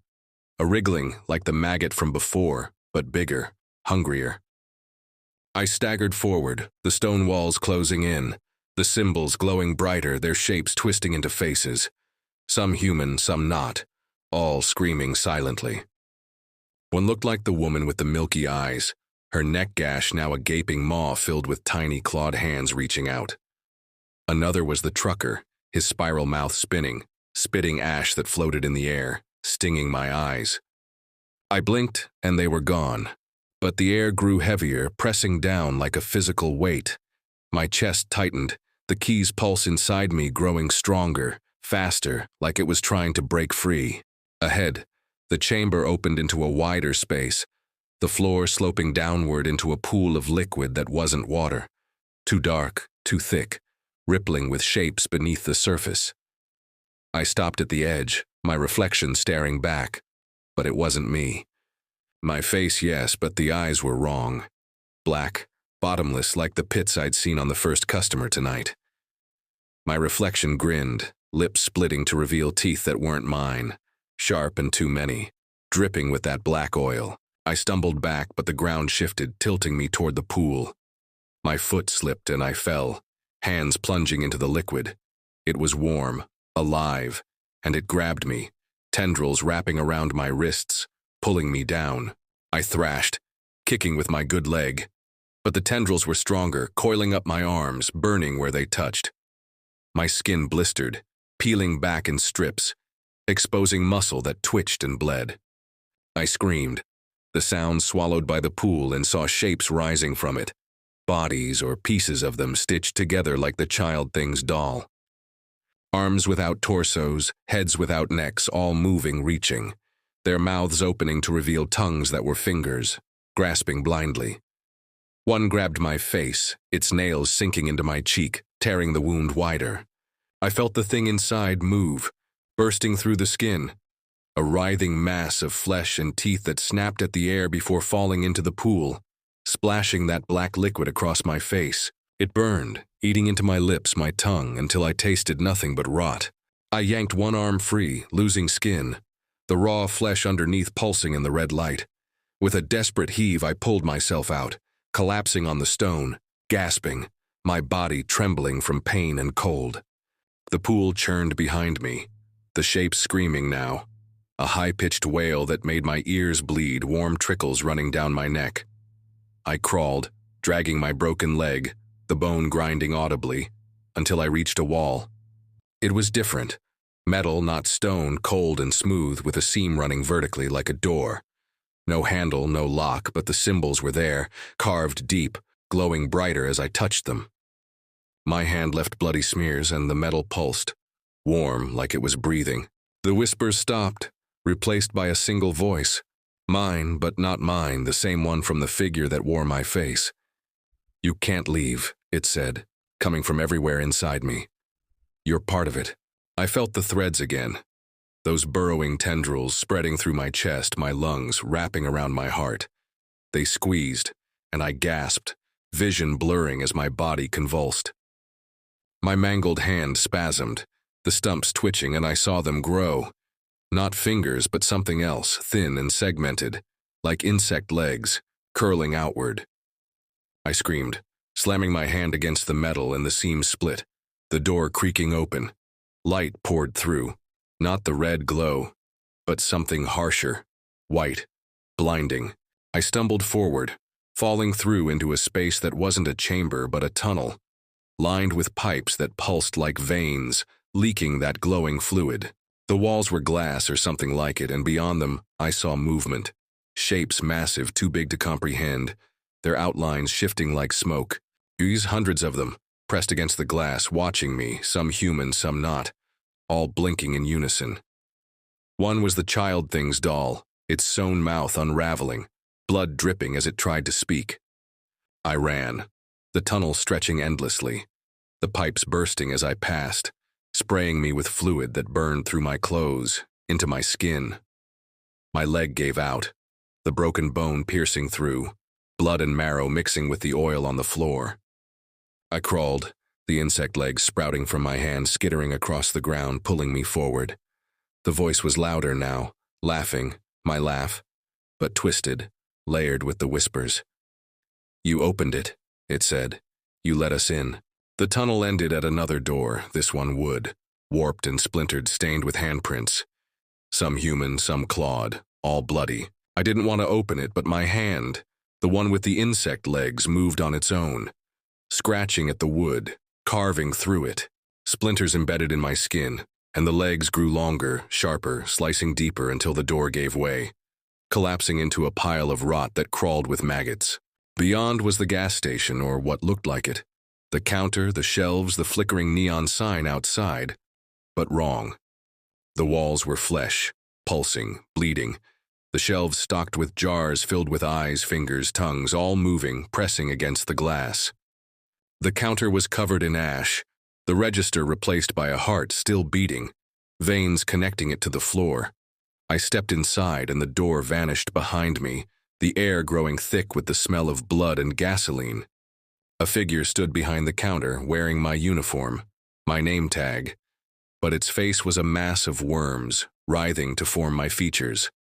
A wriggling like the maggot from before, but bigger, hungrier. I staggered forward, the stone walls closing in, the symbols glowing brighter, their shapes twisting into faces. Some human, some not, all screaming silently. One looked like the woman with the milky eyes, her neck gash now a gaping maw filled with tiny clawed hands reaching out. Another was the trucker, his spiral mouth spinning, spitting ash that floated in the air, stinging my eyes. I blinked, and they were gone. But the air grew heavier, pressing down like a physical weight. My chest tightened, the key's pulse inside me growing stronger, faster, like it was trying to break free. Ahead, the chamber opened into a wider space, the floor sloping downward into a pool of liquid that wasn't water. Too dark, too thick, rippling with shapes beneath the surface. I stopped at the edge, my reflection staring back, but it wasn't me. My face, yes, but the eyes were wrong. Black, bottomless like the pits I'd seen on the first customer tonight. My reflection grinned, lips splitting to reveal teeth that weren't mine, sharp and too many, dripping with that black oil. I stumbled back, but the ground shifted, tilting me toward the pool. My foot slipped and I fell, hands plunging into the liquid. It was warm, alive, and it grabbed me, tendrils wrapping around my wrists, pulling me down. I thrashed, kicking with my good leg, but the tendrils were stronger, coiling up my arms, burning where they touched. My skin blistered, peeling back in strips, exposing muscle that twitched and bled. I screamed, the sound swallowed by the pool, and saw shapes rising from it, bodies or pieces of them stitched together like the child thing's doll. Arms without torsos, heads without necks, all moving, reaching, their mouths opening to reveal tongues that were fingers, grasping blindly. One grabbed my face, its nails sinking into my cheek, tearing the wound wider. I felt the thing inside move, bursting through the skin, a writhing mass of flesh and teeth that snapped at the air before falling into the pool, splashing that black liquid across my face. It burned, eating into my lips, my tongue, until I tasted nothing but rot. I yanked one arm free, losing skin, the raw flesh underneath pulsing in the red light. With a desperate heave, I pulled myself out, collapsing on the stone, gasping, my body trembling from pain and cold. The pool churned behind me, the shapes screaming now, a high-pitched wail that made my ears bleed, warm trickles running down my neck. I crawled, dragging my broken leg, the bone grinding audibly, until I reached a wall. It was different. Metal, not stone, cold and smooth, with a seam running vertically like a door. No handle, no lock, but the symbols were there, carved deep, glowing brighter as I touched them. My hand left bloody smears and the metal pulsed, warm like it was breathing. The whispers stopped, replaced by a single voice. Mine, but not mine, the same one from the figure that wore my face. "You can't leave," it said, coming from everywhere inside me. "You're part of it." I felt the threads again, those burrowing tendrils spreading through my chest, my lungs, wrapping around my heart. They squeezed, and I gasped, vision blurring as my body convulsed. My mangled hand spasmed, the stumps twitching, and I saw them grow. Not fingers, but something else, thin and segmented, like insect legs, curling outward. I screamed, slamming my hand against the metal, and the seam split, the door creaking open. Light poured through, not the red glow, but something harsher, white, blinding. I stumbled forward, falling through into a space that wasn't a chamber but a tunnel, lined with pipes that pulsed like veins, leaking that glowing fluid. The walls were glass or something like it, and beyond them I saw movement, shapes massive, too big to comprehend, their outlines shifting like smoke. These hundreds of them, pressed against the glass, watching me, some human, some not, all blinking in unison. One was the child thing's doll, its sewn mouth unraveling, blood dripping as it tried to speak. I ran, the tunnel stretching endlessly, the pipes bursting as I passed, spraying me with fluid that burned through my clothes, into my skin. My leg gave out, the broken bone piercing through, blood and marrow mixing with the oil on the floor. I crawled, the insect legs sprouting from my hand, skittering across the ground, pulling me forward. The voice was louder now, laughing, my laugh, but twisted, layered with the whispers. "You opened it," it said. "You let us in." The tunnel ended at another door, this one wood, warped and splintered, stained with handprints. Some human, some clawed, all bloody. I didn't want to open it, but my hand, the one with the insect legs, moved on its own, scratching at the wood, carving through it. Splinters embedded in my skin, and the legs grew longer, sharper, slicing deeper until the door gave way, collapsing into a pile of rot that crawled with maggots. Beyond was the gas station, or what looked like it. The counter, the shelves, the flickering neon sign outside. But wrong. The walls were flesh, pulsing, bleeding. The shelves stocked with jars filled with eyes, fingers, tongues, all moving, pressing against the glass. The counter was covered in ash, the register replaced by a heart still beating, veins connecting it to the floor. I stepped inside and the door vanished behind me, the air growing thick with the smell of blood and gasoline. A figure stood behind the counter, wearing my uniform, my name tag, but its face was a mass of worms, writhing to form my features.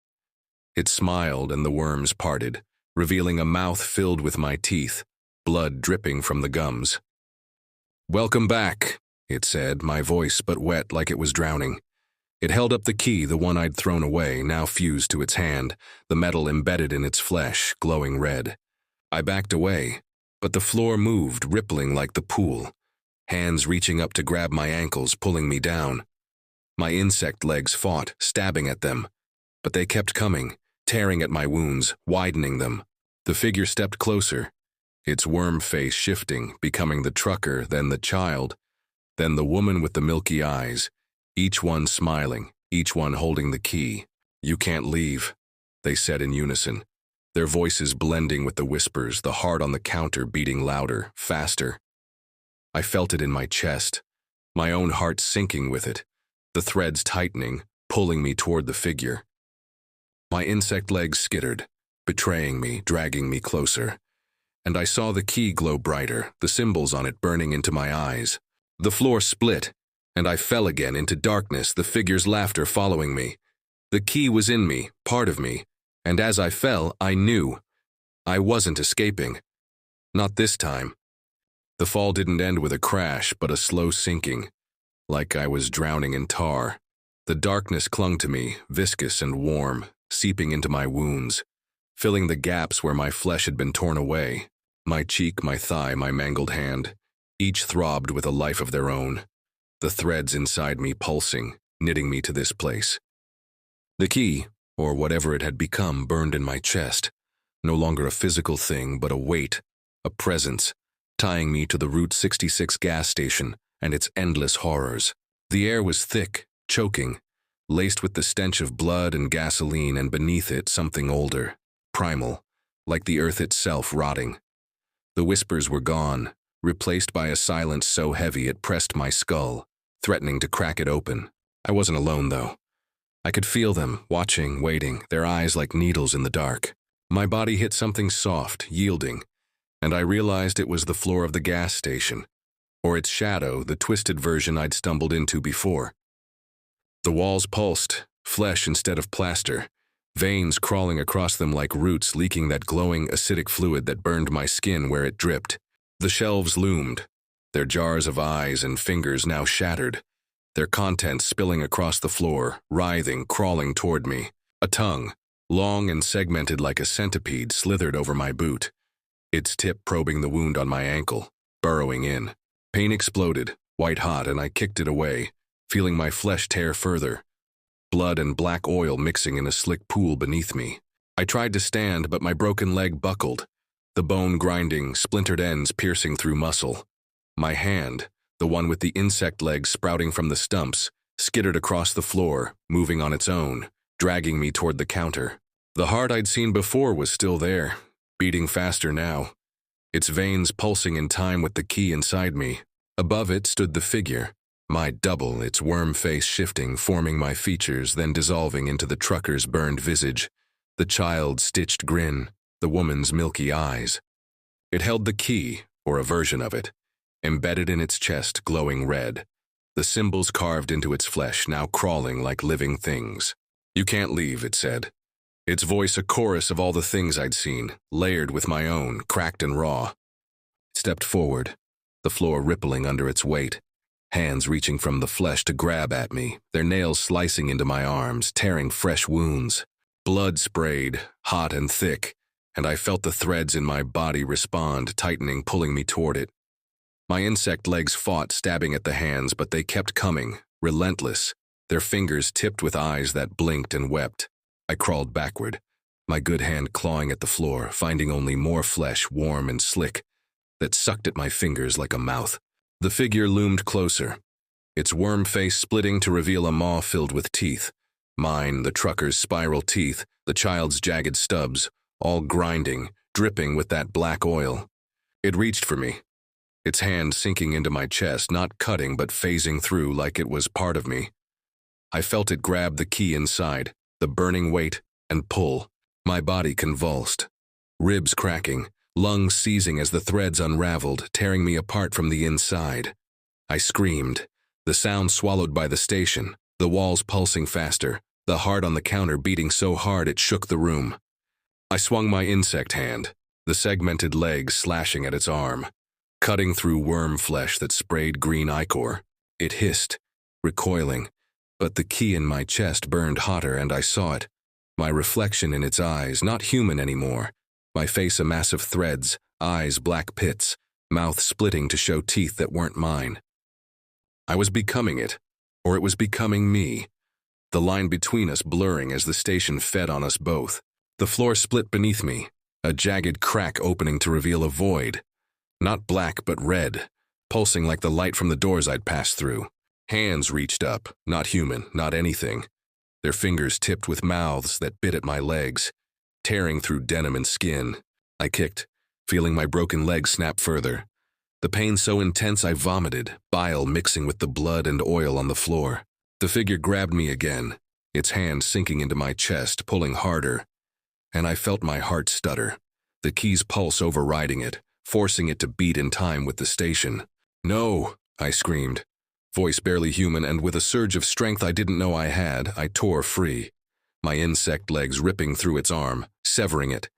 It smiled and the worms parted, revealing a mouth filled with my teeth, blood dripping from the gums. "Welcome back," it said, my voice but wet like it was drowning. It held up the key, the one I'd thrown away, now fused to its hand, the metal embedded in its flesh, glowing red. I backed away, but the floor moved, rippling like the pool, hands reaching up to grab my ankles, pulling me down. My insect legs fought, stabbing at them, but they kept coming, tearing at my wounds, widening them. The figure stepped closer, its worm face shifting, becoming the trucker, then the child, then the woman with the milky eyes, each one smiling, each one holding the key. "You can't leave," they said in unison, their voices blending with the whispers, the heart on the counter beating louder, faster. I felt it in my chest, my own heart sinking with it, the threads tightening, pulling me toward the figure. My insect legs skittered, betraying me, dragging me closer. And I saw the key glow brighter, the symbols on it burning into my eyes. The floor split, and I fell again into darkness, the figure's laughter following me. The key was in me, part of me, and as I fell, I knew. I wasn't escaping. Not this time. The fall didn't end with a crash, but a slow sinking, like I was drowning in tar. The darkness clung to me, viscous and warm, seeping into my wounds, filling the gaps where my flesh had been torn away. My cheek, my thigh, my mangled hand, each throbbed with a life of their own, the threads inside me pulsing, knitting me to this place. The key, or whatever it had become, burned in my chest, no longer a physical thing, but a weight, a presence, tying me to the Route 66 gas station and its endless horrors. The air was thick, choking, laced with the stench of blood and gasoline, and beneath it something older, primal, like the earth itself rotting. The whispers were gone, replaced by a silence so heavy it pressed my skull, threatening to crack it open. I wasn't alone, though. I could feel them, watching, waiting, their eyes like needles in the dark. My body hit something soft, yielding, and I realized it was the floor of the gas station, or its shadow, the twisted version I'd stumbled into before. The walls pulsed, flesh instead of plaster, veins crawling across them like roots, leaking that glowing acidic fluid that burned my skin where it dripped. The shelves loomed, their jars of eyes and fingers now shattered, their contents spilling across the floor, writhing, crawling toward me. A tongue, long and segmented like a centipede, slithered over my boot, its tip probing the wound on my ankle, burrowing in. Pain exploded, white hot, and I kicked it away, feeling my flesh tear further, blood and black oil mixing in a slick pool beneath me. I tried to stand, but my broken leg buckled, the bone grinding, splintered ends piercing through muscle. My hand, the one with the insect legs sprouting from the stumps, skittered across the floor, moving on its own, dragging me toward the counter. The heart I'd seen before was still there, beating faster now, its veins pulsing in time with the key inside me. Above it stood the figure, my double, its worm face shifting, forming my features, then dissolving into the trucker's burned visage, the child's stitched grin, the woman's milky eyes. It held the key, or a version of it, embedded in its chest, glowing red, the symbols carved into its flesh, now crawling like living things. "You can't leave," it said. Its voice a chorus of all the things I'd seen, layered with my own, cracked and raw. It stepped forward, the floor rippling under its weight, hands reaching from the flesh to grab at me, their nails slicing into my arms, tearing fresh wounds. Blood sprayed, hot and thick, and I felt the threads in my body respond, tightening, pulling me toward it. My insect legs fought, stabbing at the hands, but they kept coming, relentless, their fingers tipped with eyes that blinked and wept. I crawled backward, my good hand clawing at the floor, finding only more flesh, warm and slick, that sucked at my fingers like a mouth. The figure loomed closer, its worm face splitting to reveal a maw filled with teeth. Mine, the trucker's spiral teeth, the child's jagged stubs, all grinding, dripping with that black oil. It reached for me, its hand sinking into my chest, not cutting but phasing through like it was part of me. I felt it grab the key inside, the burning weight, and pull. My body convulsed, ribs cracking, lungs seizing as the threads unraveled, tearing me apart from the inside. I screamed, the sound swallowed by the station, the walls pulsing faster, the heart on the counter beating so hard it shook the room. I swung my insect hand, the segmented legs slashing at its arm, cutting through worm flesh that sprayed green ichor. It hissed, recoiling, but the key in my chest burned hotter and I saw it, my reflection in its eyes, not human anymore, my face a mass of threads, eyes black pits, mouth splitting to show teeth that weren't mine. I was becoming it, or it was becoming me, the line between us blurring as the station fed on us both. The floor split beneath me, a jagged crack opening to reveal a void, not black but red, pulsing like the light from the doors I'd passed through. Hands reached up, not human, not anything, their fingers tipped with mouths that bit at my legs, tearing through denim and skin. I kicked, feeling my broken leg snap further. The pain so intense I vomited, bile mixing with the blood and oil on the floor. The figure grabbed me again, its hand sinking into my chest, pulling harder, and I felt my heart stutter, the key's pulse overriding it, forcing it to beat in time with the station. "No," I screamed, voice barely human, and with a surge of strength I didn't know I had, I tore free, my insect legs ripping through its arm, severing it.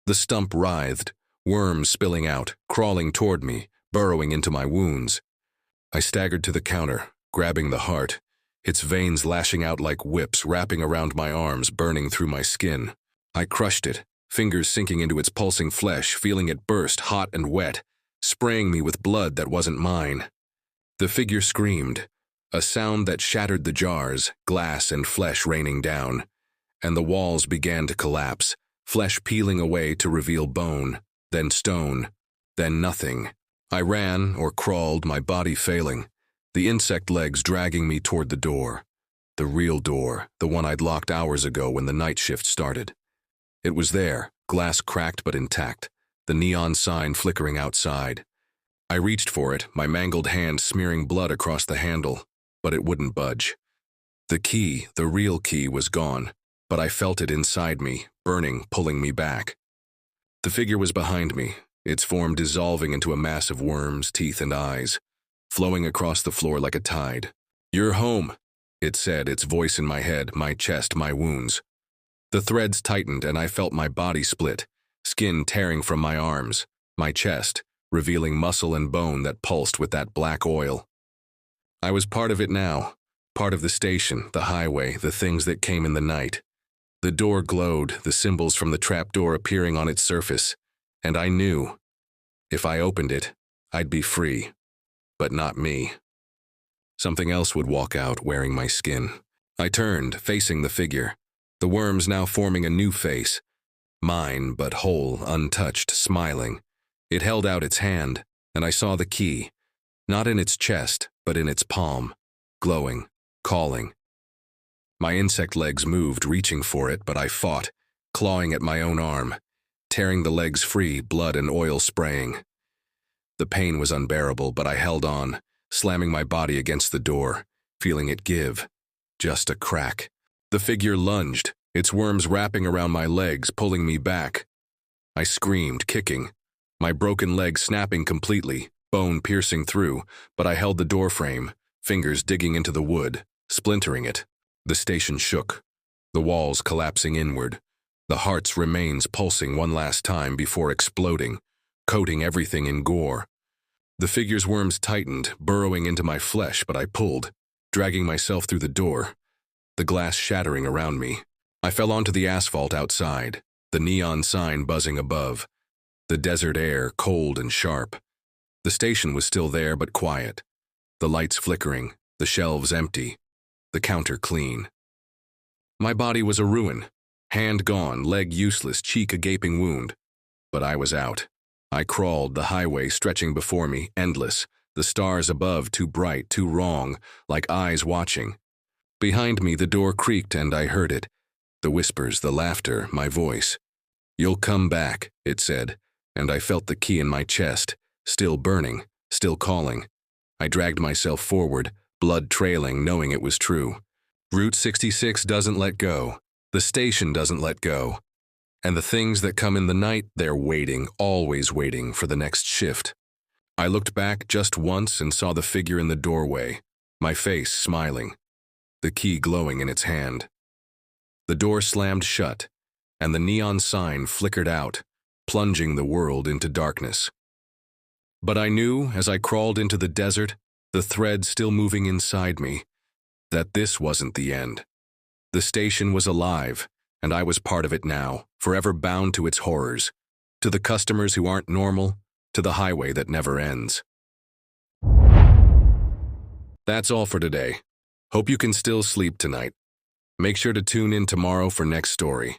The stump writhed, worms spilling out, crawling toward me, burrowing into my wounds. I staggered to the counter, grabbing the heart, its veins lashing out like whips, wrapping around my arms, burning through my skin. I crushed it, fingers sinking into its pulsing flesh, feeling it burst, hot and wet, spraying me with blood that wasn't mine. The figure screamed, a sound that shattered the jars, glass and flesh raining down, and the walls began to collapse, flesh peeling away to reveal bone, then stone, then nothing. I ran or crawled, my body failing, the insect legs dragging me toward the door. The real door, the one I'd locked hours ago when the night shift started. It was there, glass cracked but intact, the neon sign flickering outside. I reached for it, my mangled hand smearing blood across the handle, but it wouldn't budge. The key, the real key, was gone, but I felt it inside me, burning, pulling me back. The figure was behind me, its form dissolving into a mass of worms, teeth, and eyes, flowing across the floor like a tide. "You're home," it said, its voice in my head, my chest, my wounds. The threads tightened and I felt my body split, skin tearing from my arms, my chest, revealing muscle and bone that pulsed with that black oil. I was part of it now, part of the station, the highway, the things that came in the night. The door glowed, the symbols from the trapdoor appearing on its surface, and I knew, if I opened it, I'd be free, but not me. Something else would walk out wearing my skin. I turned, facing the figure, the worms now forming a new face, mine but whole, untouched, smiling. It held out its hand, and I saw the key, not in its chest, but in its palm, glowing, calling. My insect legs moved, reaching for it, but I fought, clawing at my own arm, tearing the legs free, blood and oil spraying. The pain was unbearable, but I held on, slamming my body against the door, feeling it give. Just a crack. The figure lunged, its worms wrapping around my legs, pulling me back. I screamed, kicking, my broken leg snapping completely, bone piercing through, but I held the door frame, fingers digging into the wood, splintering it. The station shook, the walls collapsing inward, the heart's remains pulsing one last time before exploding, coating everything in gore. The figure's worms tightened, burrowing into my flesh, but I pulled, dragging myself through the door, the glass shattering around me. I fell onto the asphalt outside, the neon sign buzzing above, the desert air cold and sharp. The station was still there but quiet, the lights flickering, the shelves empty, the counter clean. My body was a ruin, hand gone, leg useless, cheek a gaping wound. But I was out. I crawled, the highway stretching before me, endless, the stars above too bright, too wrong, like eyes watching. Behind me the door creaked and I heard it, the whispers, the laughter, my voice. "You'll come back," it said, and I felt the key in my chest, still burning, still calling. I dragged myself forward, blood trailing, knowing it was true. Route 66 doesn't let go. The station doesn't let go. And the things that come in the night, they're waiting, always waiting for the next shift. I looked back just once and saw the figure in the doorway, my face smiling, the key glowing in its hand. The door slammed shut, and the neon sign flickered out, plunging the world into darkness. But I knew, as I crawled into the desert, the thread still moving inside me, that this wasn't the end. The station was alive, and I was part of it now, forever bound to its horrors, to the customers who aren't normal, to the highway that never ends. That's all for today. Hope you can still sleep tonight. Make sure to tune in tomorrow for next story.